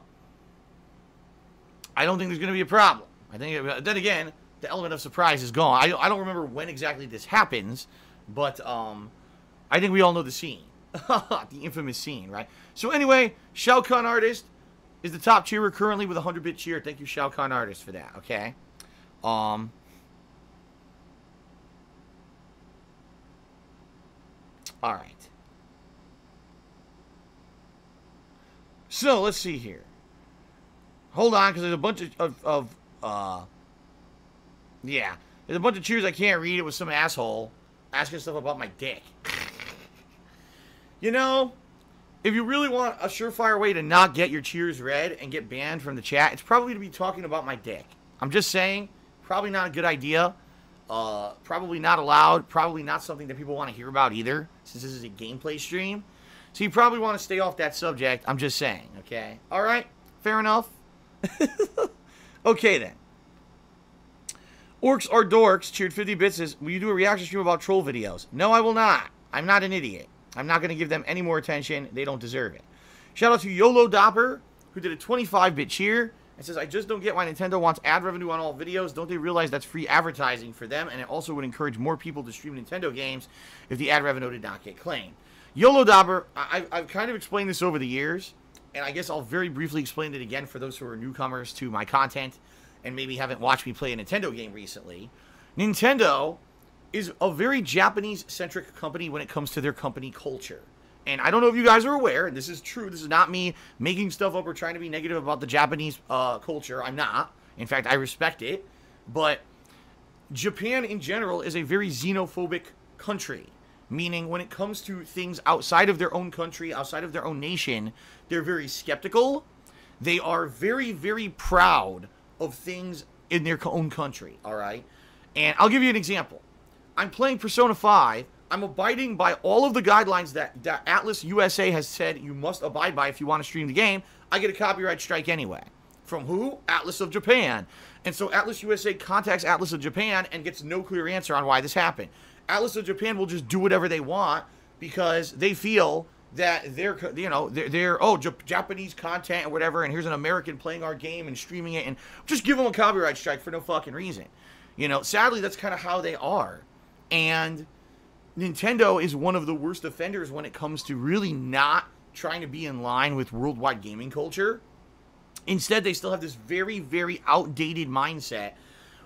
don't think there's going to be a problem. I think, then again, the element of surprise is gone. I don't remember when exactly this happens, but, I think we all know the scene. The infamous scene, right? So anyway, Shao Kahn Artist is the top cheerer currently with a 100-bit cheer. Thank you, Shao Kahn Artist, for that, okay? All right. So, let's see here. Hold on, because there's a bunch yeah. There's a bunch of cheers I can't read. It was some asshole asking stuff about my dick. If you really want a surefire way to not get your cheers read and get banned from the chat, it's probably to be talking about my dick. I'm just saying, probably not a good idea. Probably not allowed. Probably not something that people want to hear about either, since this is a gameplay stream. So you probably want to stay off that subject. I'm just saying, okay? All right? Fair enough? Okay, then. Orcs are Dorks cheered 50 bits says, will you do a reaction stream about troll videos? No, I will not. I'm not an idiot. I'm not going to give them any more attention. They don't deserve it. Shout out to YOLO Dopper, who did a 25-bit cheer and says, I just don't get why Nintendo wants ad revenue on all videos. Don't they realize that's free advertising for them? And it also would encourage more people to stream Nintendo games if the ad revenue did not get claimed. YOLO Dopper, I've kind of explained this over the years, and I guess I'll very briefly explain it again for those who are newcomers to my content and maybe haven't watched me play a Nintendo game recently. Nintendo is a very Japanese-centric company when it comes to their company culture. And I don't know if you guys are aware, and this is true, this is not me making stuff up or trying to be negative about the Japanese culture. I'm not. In fact, I respect it. But Japan in general is a very xenophobic country. Meaning when it comes to things outside of their own country, outside of their own nation, they're very skeptical. They are very, very proud of things in their own country, all right? And I'll give you an example. I'm playing Persona 5. I'm abiding by all of the guidelines that Atlas USA has said you must abide by if you want to stream the game. I get a copyright strike anyway. From who? Atlas of Japan. And so Atlas USA contacts Atlas of Japan and gets no clear answer on why this happened. Atlas of Japan will just do whatever they want because they feel that they're Japanese content or whatever, and here's an American playing our game and streaming it, and just give them a copyright strike for no fucking reason. Sadly, that's kind of how they are. And Nintendo is one of the worst offenders when it comes to really not trying to be in line with worldwide gaming culture. Instead, they still have this very, very outdated mindset.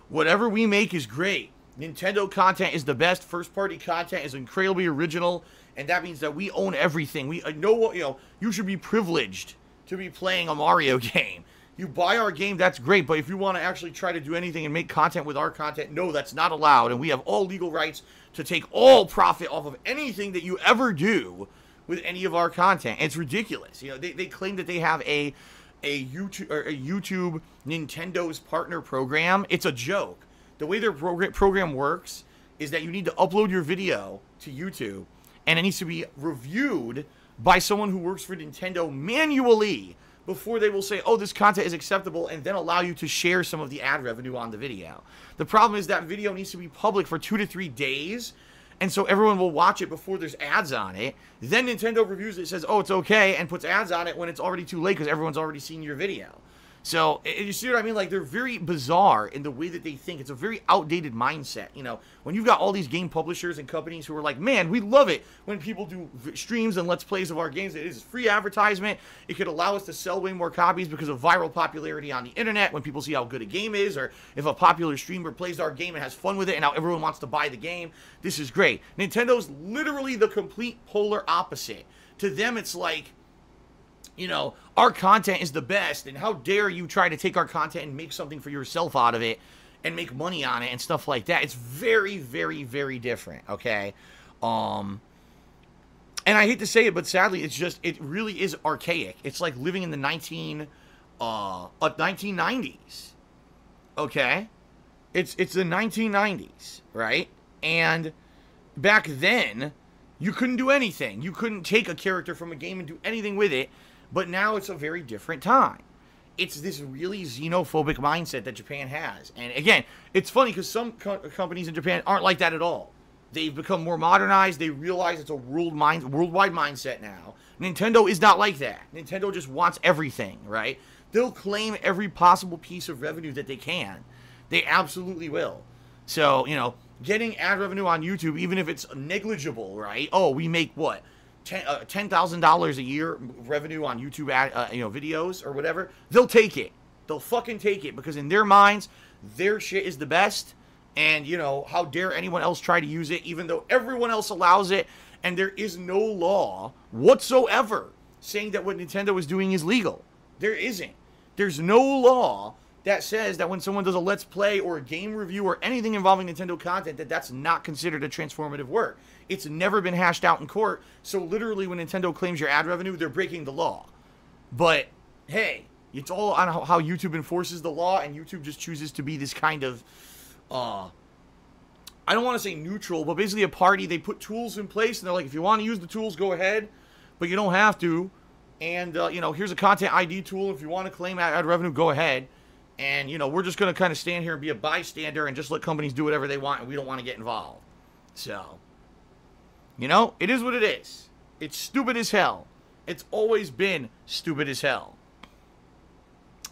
Whatever we make is great. Nintendo content is the best. First-party content is incredibly original, and that means that we own everything. We know what you should be privileged to be playing a Mario game. You buy our game, that's great, but if you want to actually try to do anything and make content with our content, no, that's not allowed, and we have all legal rights to take all profit off of anything that you ever do with any of our content. It's ridiculous. You know, they claim that they have a YouTube Nintendo's partner program. It's a joke. The way their program works is that you need to upload your video to YouTube, and it needs to be reviewed by someone who works for Nintendo manually before they will say, oh, this content is acceptable, and then allow you to share some of the ad revenue on the video. The problem is that video needs to be public for 2 to 3 days, and so everyone will watch it before there's ads on it. Then Nintendo reviews it, says, oh, it's okay, and puts ads on it when it's already too late because everyone's already seen your video. So, you see what I mean? Like, they're very bizarre in the way that they think. It's a very outdated mindset. You know, when you've got all these game publishers and companies who are like, man, we love it when people do streams and Let's Plays of our games. It is free advertisement. It could allow us to sell way more copies because of viral popularity on the internet when people see how good a game is, or if a popular streamer plays our game and has fun with it and now everyone wants to buy the game. This is great. Nintendo's literally the complete polar opposite. To them, it's like, you know, our content is the best, and how dare you try to take our content and make something for yourself out of it and make money on it and stuff like that. It's very, very, very different, okay? And I hate to say it, but sadly, it's just, it really is archaic. It's like living in the 1990s, okay? It's the 1990s, right? And back then, you couldn't do anything. You couldn't take a character from a game and do anything with it. But now it's a very different time. It's this really xenophobic mindset that Japan has. And again, it's funny because some companies in Japan aren't like that at all. They've become more modernized. They realize it's a worldwide mindset now. Nintendo is not like that. Nintendo just wants everything, right? They'll claim every possible piece of revenue that they can. They absolutely will. So, you know, getting ad revenue on YouTube, even if it's negligible, right? Oh, we make what? $10,000 a year revenue on YouTube ad, videos or whatever. They'll take it. They'll fucking take it because in their minds, their shit is the best. And, you know, how dare anyone else try to use it, even though everyone else allows it. And there is no law whatsoever saying that what Nintendo is doing is legal. There isn't. There's no law that says that when someone does a Let's Play or a game review or anything involving Nintendo content, that that's not considered a transformative work. It's never been hashed out in court, so literally when Nintendo claims your ad revenue, they're breaking the law. But, hey, it's all on how YouTube enforces the law, and YouTube just chooses to be this kind of, I don't want to say neutral, but basically a party. They put tools in place, and they're like, if you want to use the tools, go ahead, but you don't have to. And, here's a content ID tool. If you want to claim ad revenue, go ahead. And, we're just going to kind of stand here and be a bystander and just let companies do whatever they want, and we don't want to get involved. So, it is what it is. It's stupid as hell. It's always been stupid as hell.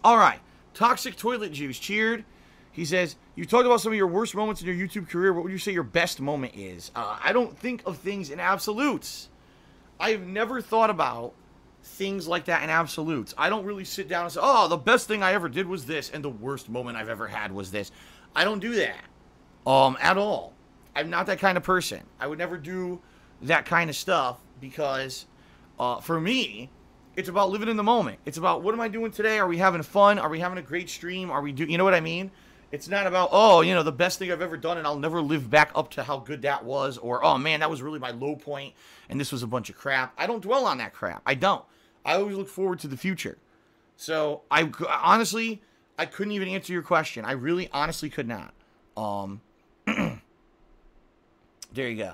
All right. Toxic Toilet Juice cheered. He says, you talked about some of your worst moments in your YouTube career. What would you say your best moment is? I don't think of things in absolutes. I've never thought about things like that in absolutes. I don't really sit down and say, oh, the best thing I ever did was this, and the worst moment I've ever had was this. I don't do that at all. I'm not that kind of person. I would never do that kind of stuff because for me, it's about living in the moment. It's about, what am I doing today? Are we having fun? Are we having a great stream? Are we you know what I mean? It's not about, the best thing I've ever done and I'll never live back up to how good that was, or, oh man, that was really my low point and this was a bunch of crap. I don't dwell on that crap. I don't. I always look forward to the future. So, honestly, I couldn't even answer your question. I really honestly could not. There you go.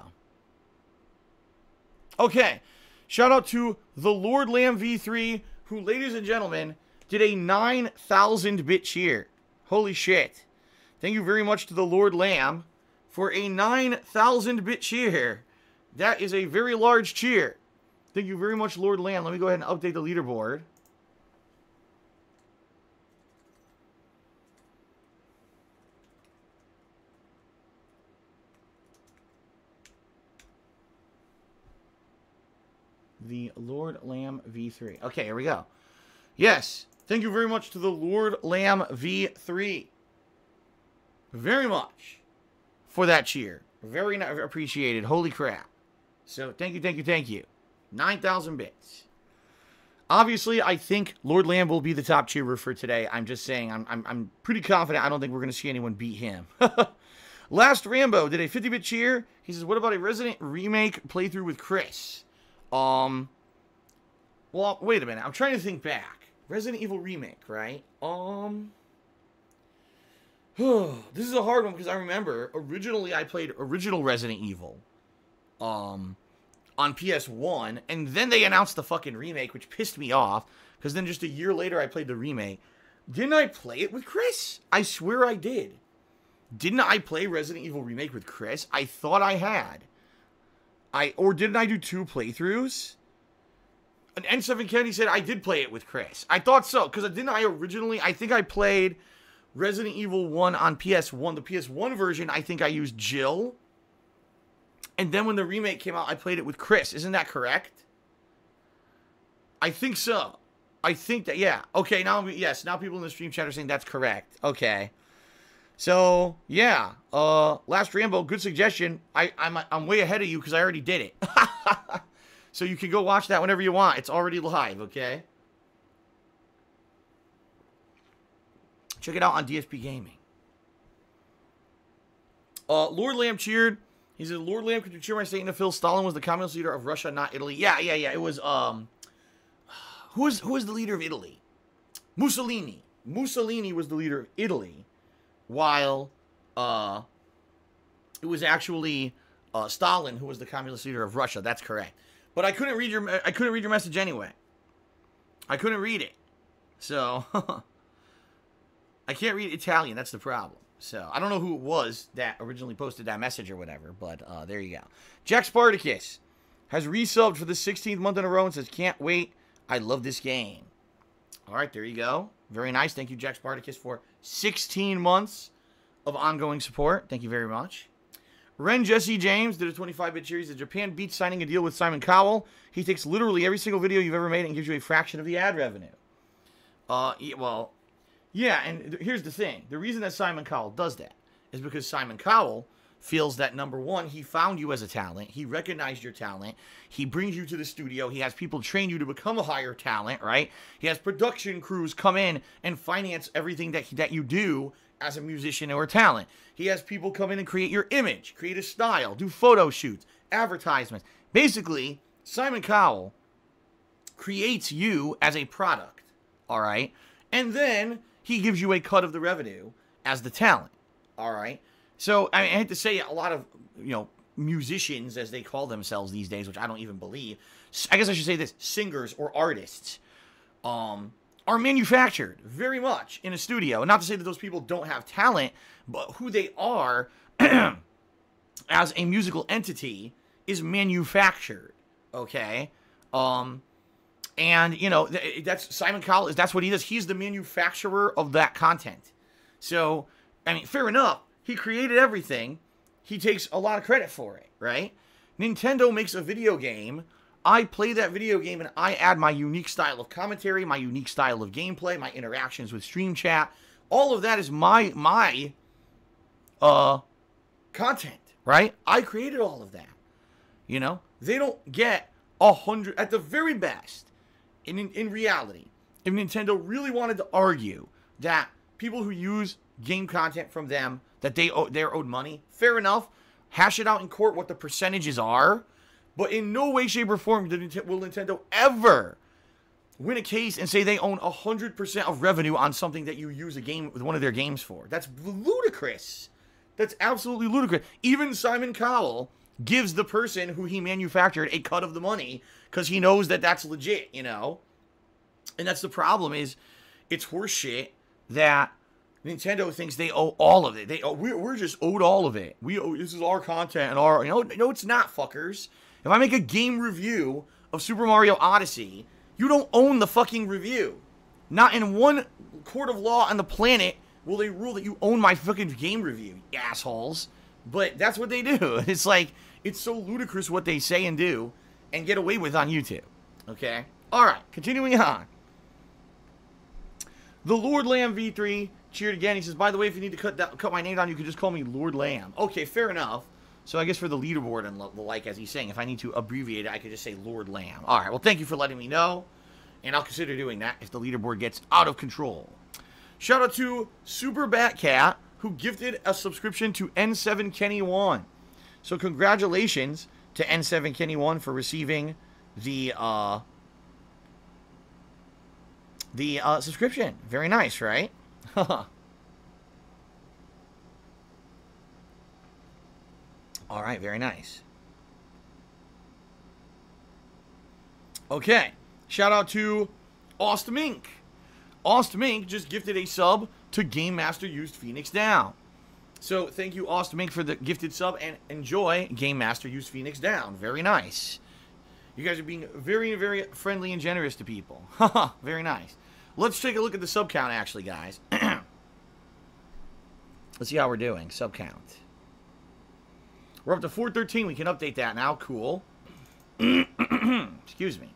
Okay. Shout out to the Lord Lamb V3, who, ladies and gentlemen, did a 9,000-bit cheer. Holy shit. Thank you very much to the Lord Lamb for a 9,000-bit cheer. That is a very large cheer. Thank you very much, Lord Lamb. Let me go ahead and update the leaderboard. The Lord Lamb V3. Okay, here we go. Yes, thank you very much to the Lord Lamb V3. Very much for that cheer. Very appreciated. Holy crap. So, thank you, thank you, thank you. 9,000 bits. Obviously, I think Lord Lamb will be the top cheerer for today. I'm just saying, I'm pretty confident. I don't think we're going to see anyone beat him. Last Rambo did a 50-bit cheer. He says, what about a Resident remake playthrough with Chris? Well, wait a minute. I'm trying to think back. Resident Evil remake, right? This is a hard one because I remember originally I played original Resident Evil on PS1, and then they announced the fucking remake, which pissed me off because then just a year later I played the remake. Didn't I play it with Chris? I swear I did. Didn't I play Resident Evil remake with Chris? I thought I had. Or didn't I do 2 playthroughs? An N7 Kennedy said I did play it with Chris. I thought so, because didn't I originally, I think I played Resident Evil 1 on PS1. The PS1 version, I think I used Jill. And then when the remake came out, I played it with Chris. Isn't that correct? I think so. I think that, yeah. Okay, now, yes, now people in the stream chat are saying that's correct. Okay. So, yeah. Last Rambo, good suggestion. I'm way ahead of you because I already did it. So you can go watch that whenever you want. It's already live, okay? Check it out on DSPGaming. Lord Lamb cheered. He said, Lord Lamb, could you cheer my statement to Phil? Stalin was the communist leader of Russia, not Italy. Yeah. It was, who was the leader of Italy? Mussolini. Mussolini was the leader of Italy, while, it was actually, Stalin who was the communist leader of Russia. That's correct. But I couldn't read your message anyway. I couldn't read it. So, I can't read Italian. That's the problem. So, I don't know who it was that originally posted that message or whatever, but there you go. Jack Spartacus has resubbed for the 16th month in a row and says, can't wait. I love this game. All right, there you go. Very nice. Thank you, Jack Spartacus, for 16 months of ongoing support. Thank you very much. Ren Jesse James did a 25-bit series. Japan beats signing a deal with Simon Cowell. He takes literally every single video you've ever made and gives you a fraction of the ad revenue. Well, yeah, and here's the thing. The reason that Simon Cowell does that is because Simon Cowell feels that, number one, he found you as a talent. He recognized your talent. He brings you to the studio. He has people train you to become a higher talent, right? He has production crews come in and finance everything that you do as a musician or a talent. He has people come in and create your image, create a style, do photo shoots, advertisements. Basically, Simon Cowell creates you as a product, all right? And then he gives you a cut of the revenue as the talent, all right? So, I hate to say, a lot of, musicians, as they call themselves these days, which I don't even believe, I guess I should say this, singers or artists, are manufactured very much in a studio. Not to say that those people don't have talent, but who they are as a musical entity is manufactured, okay? And, that's Simon Cowell, that's what he does. He's the manufacturer of that content. So, fair enough. He created everything. He takes a lot of credit for it, right? Nintendo makes a video game. I play that video game and I add my unique style of commentary, my unique style of gameplay, my interactions with stream chat. All of that is my content, right? I created all of that. They don't get 100 at the very best. In reality, if Nintendo really wanted to argue that people who use game content from them, that they're owed money, fair enough. Hash it out in court what the percentages are. But in no way, shape, or form will Nintendo ever win a case and say they own 100% of revenue on something that you use a game with one of their games for. That's ludicrous. That's absolutely ludicrous. Even Simon Cowell gives the person who he manufactured a cut of the money because he knows that that's legit, And that's the problem is it's horseshit that Nintendo thinks they owe all of it. We're just owed all of it. This is our content and our, no, it's not, fuckers. If I make a game review of Super Mario Odyssey, you don't own the fucking review. Not in one court of law on the planet will they rule that you own my fucking game review, you assholes. But that's what they do. It's like, it's so ludicrous what they say and do and get away with on YouTube. Okay? Alright, continuing on. The Lord Lamb V3 cheered again. He says, by the way, if you need to cut my name down, you can just call me Lord Lamb. Okay, fair enough. So I guess for the leaderboard and the like, as he's saying, if I need to abbreviate it, I could just say Lord Lamb. All right, well, thank you for letting me know. And I'll consider doing that if the leaderboard gets out of control. Shout out to Super Batcat, who gifted a subscription to N7 Kenny 1. So congratulations to N7 Kenny 1 for receiving the subscription. Very nice, right? All right, very nice. Okay, shout out to Aust Mink. Aust Mink just gifted a sub to Game Master Used Phoenix Down. So thank you, Aust Mink, for the gifted sub, and enjoy Game Master Used Phoenix Down. Very nice. You guys are being very, very friendly and generous to people. Haha, very nice. Let's take a look at the sub count, actually, guys. Let's see how we're doing. Sub count. We're up to 413. We can update that now. Cool. Excuse me.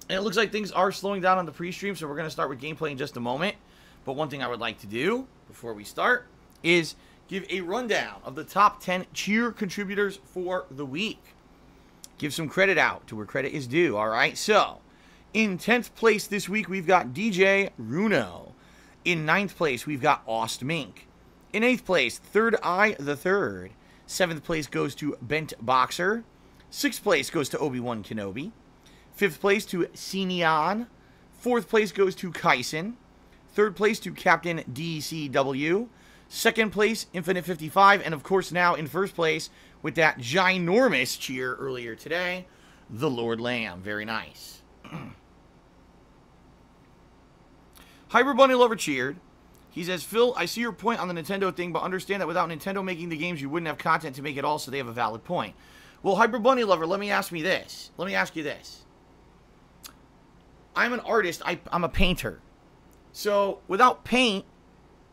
And it looks like things are slowing down on the pre-stream, so we're going to start with gameplay in just a moment. But one thing I would like to do before we start is give a rundown of the top 10 cheer contributors for the week. Give some credit out to where credit is due, all right? So, in 10th place this week, we've got DJ Runo. In 9th place, we've got Aust Mink. In 8th place, Third Eye the Third. 7th place goes to Bent Boxer. 6th place goes to Obi-Wan Kenobi. 5th place to Sinian. 4th place goes to Kaisen. 3rd place to Captain DCW. 2nd place, Infinite 55. And of course now in 1st place, with that ginormous cheer earlier today, the Lord Lamb. Very nice. Hyper Bunny Lover cheered. He says, Phil, I see your point on the Nintendo thing, but understand that without Nintendo making the games, you wouldn't have content to make it all, so they have a valid point. Well, Hyper Bunny Lover, let me ask you this. I'm an artist. I'm a painter. So, without paint,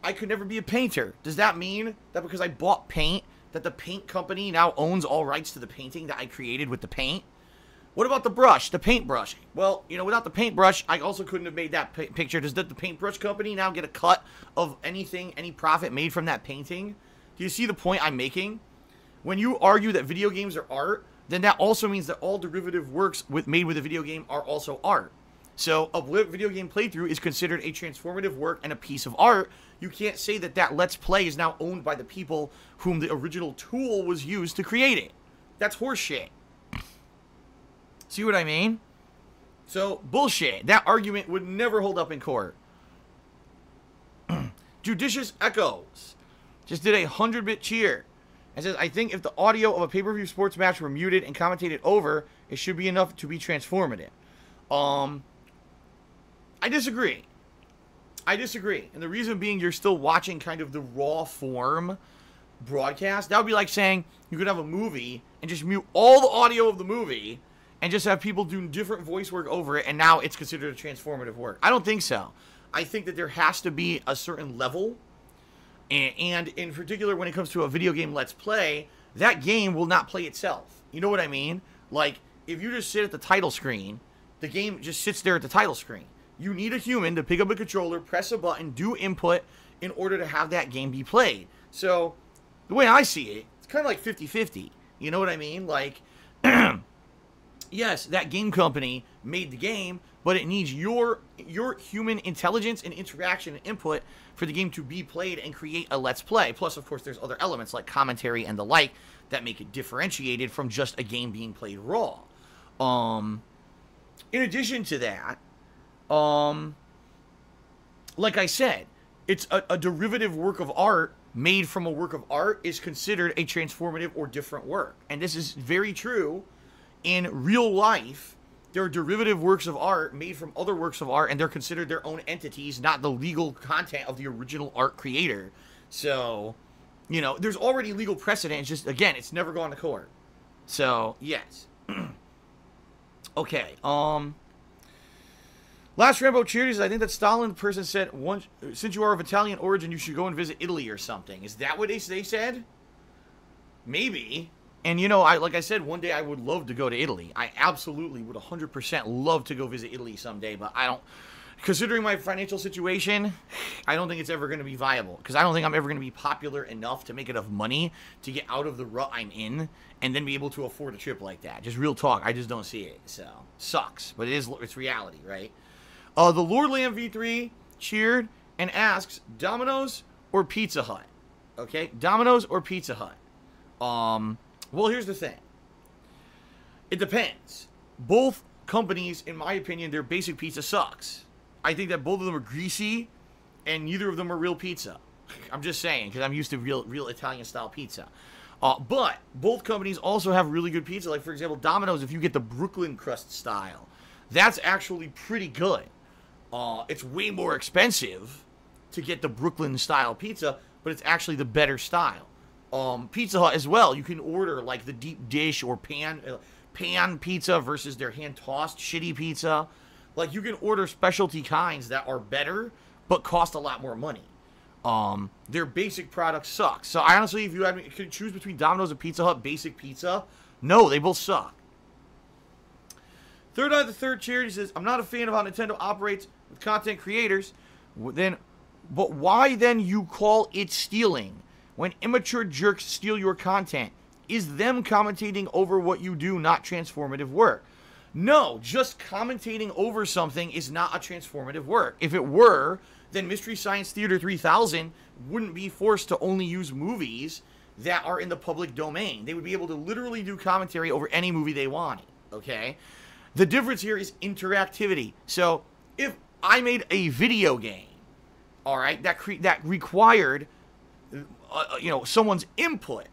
I could never be a painter. Does that mean that because I bought paint, that the paint company now owns all rights to the painting that I created with the paint? What about the brush, the paintbrush? Well, you know, without the paintbrush, I also couldn't have made that picture. Does the paintbrush company now get a cut of anything, any profit made from that painting? Do you see the point I'm making? When you argue that video games are art, then that also means that all derivative works made with a video game are also art. So a video game playthrough is considered a transformative work and a piece of art. You can't say that that Let's Play is now owned by the people whom the original tool was used to create it. That's horseshit. See what I mean? So, bullshit. That argument would never hold up in court. Judicious Echoes just did a 100-bit cheer. And says, I think if the audio of a pay-per-view sports match were muted and commentated over, it should be enough to be transformative. I disagree. And the reason being, you're still watching kind of the raw form broadcast. That would be like saying you could have a movie and just mute all the audio of the movie and just have people doing different voice work over it, and now it's considered a transformative work. I don't think so. I think that there has to be a certain level, and in particular when it comes to a video game Let's Play, that game will not play itself. You know what I mean? Like, if you just sit at the title screen, the game just sits there at the title screen. You need a human to pick up a controller, press a button, do input in order to have that game be played. So, the way I see it, it's kind of like 50-50. You know what I mean? Like, yes, that game company made the game, but it needs your human intelligence and interaction and input for the game to be played and create a Let's Play. Plus, of course, there's other elements like commentary and the like that make it differentiated from just a game being played raw. In addition to that, like I said, it's a derivative work of art made from a work of art is considered a transformative or different work. And this is very true in real life. There are derivative works of art made from other works of art, and they're considered their own entities, not the legal content of the original art creator. So, you know, there's already legal precedent. It's just, again, it's never gone to court. So, yes. Okay, Last Rambo Cheers, I think that Stalin person said, since you are of Italian origin, you should go and visit Italy or something. Is that what they said? Maybe. And, you know, like I said, one day I would love to go to Italy. I absolutely would 100% love to go visit Italy someday, but I don't... Considering my financial situation, I don't think it's ever going to be viable. Because I don't think I'm ever going to be popular enough to make enough money to get out of the rut I'm in and then be able to afford a trip like that. Just real talk. I just don't see it. So, sucks. But it's reality, right? The Lord Lamb V3 cheered and asks, Domino's or Pizza Hut? Okay? Domino's or Pizza Hut? Well, here's the thing. It depends. Both companies, in my opinion, their basic pizza sucks. I think that both of them are greasy, and neither of them are real pizza. I'm just saying, because I'm used to real Italian-style pizza. But both companies also have really good pizza. Like, for example, Domino's, if you get the Brooklyn crust style, that's actually pretty good. It's way more expensive to get the Brooklyn-style pizza, but it's actually the better style. Pizza Hut as well, you can order, like, the deep dish or pan pizza versus their hand-tossed shitty pizza. Like, you can order specialty kinds that are better, but cost a lot more money. Their basic product sucks. So, honestly, if you had me could choose between Domino's and Pizza Hut basic pizza, no, they both suck. Third Eye the Third Charity says, I'm not a fan of how Nintendo operates with content creators. But why then you call it stealing? When immature jerks steal your content, is them commentating over what you do not transformative work? No, just commentating over something is not a transformative work. If it were, then Mystery Science Theater 3000 wouldn't be forced to only use movies that are in the public domain. They would be able to literally do commentary over any movie they wanted, okay? The difference here is interactivity. So, if I made a video game, all right, that required, someone's input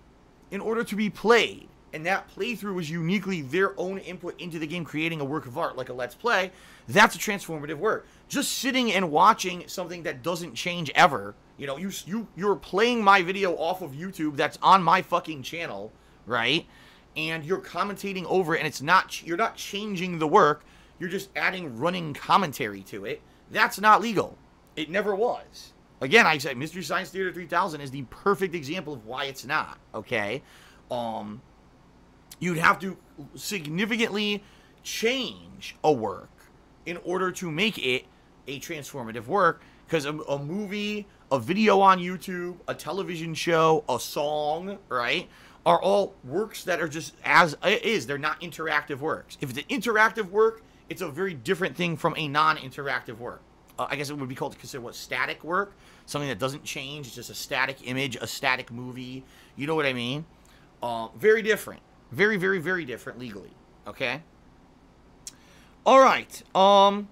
in order to be played, and that playthrough was uniquely their own input into the game, creating a work of art like a Let's Play, that's a transformative work. Just sitting and watching something that doesn't change ever, you're playing my video off of YouTube that's on my fucking channel, right? And you're commentating over it, and you're not changing the work, you're just adding running commentary to it. That's not legal. It never was. Again, I said Mystery Science Theater 3000 is the perfect example of why it's not, okay? You'd have to significantly change a work in order to make it a transformative work, because a movie, a video on YouTube, a television show, a song, right, are all works that are just as it is. They're not interactive works. If it's an interactive work, it's a very different thing from a non-interactive work. I guess it would be considered what, static work? Something that doesn't change. It's just a static image, a static movie. You know what I mean? Very different. Very, very, very different legally. Okay? Alright. I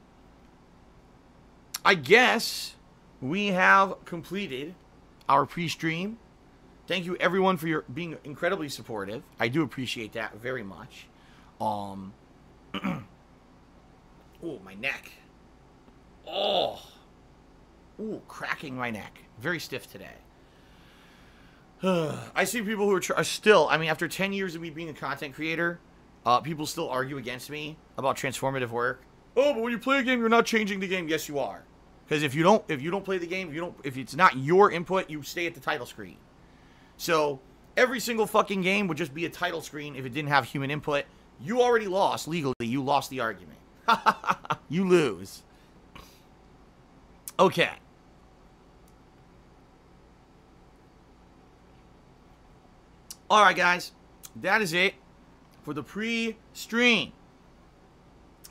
guess we have completed our pre-stream. Thank you, everyone, for being incredibly supportive. I do appreciate that very much. Oh, my neck. Oh. Ooh, cracking my neck. Very stiff today. I see people who are still, I mean, after 10 years of me being a content creator, people still argue against me about transformative work. Oh, but when you play a game, you're not changing the game. Yes, you are. Because if you don't play the game, if it's not your input, you stay at the title screen. So, every single fucking game would just be a title screen if it didn't have human input. You already lost legally. You lost the argument. You lose. Okay. Alright, guys. That is it for the pre-stream.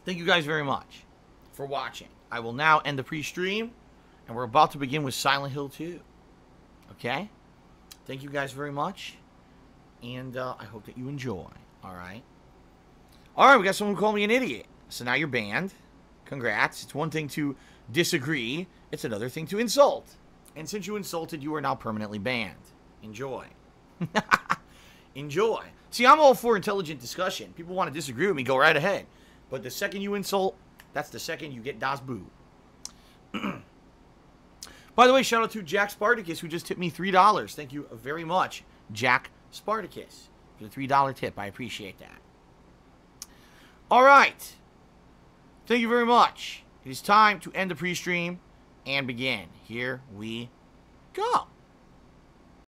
Thank you guys very much for watching. I will now end the pre-stream, and we're about to begin with Silent Hill 2. Okay? Thank you guys very much, and I hope that you enjoy. Alright? Alright, we got someone who called me an idiot. So now you're banned. Congrats. It's one thing to disagree. It's another thing to insult. And since you insulted, you are now permanently banned. Enjoy. Enjoy. See, I'm all for intelligent discussion. People want to disagree with me, go right ahead. But the second you insult, that's the second you get Das Boo. By the way, shout out to Jack Spartacus, who just tipped me $3. Thank you very much, Jack Spartacus, for the $3 tip. I appreciate that. All right. Thank you very much. It is time to end the pre-stream and begin. Here we go.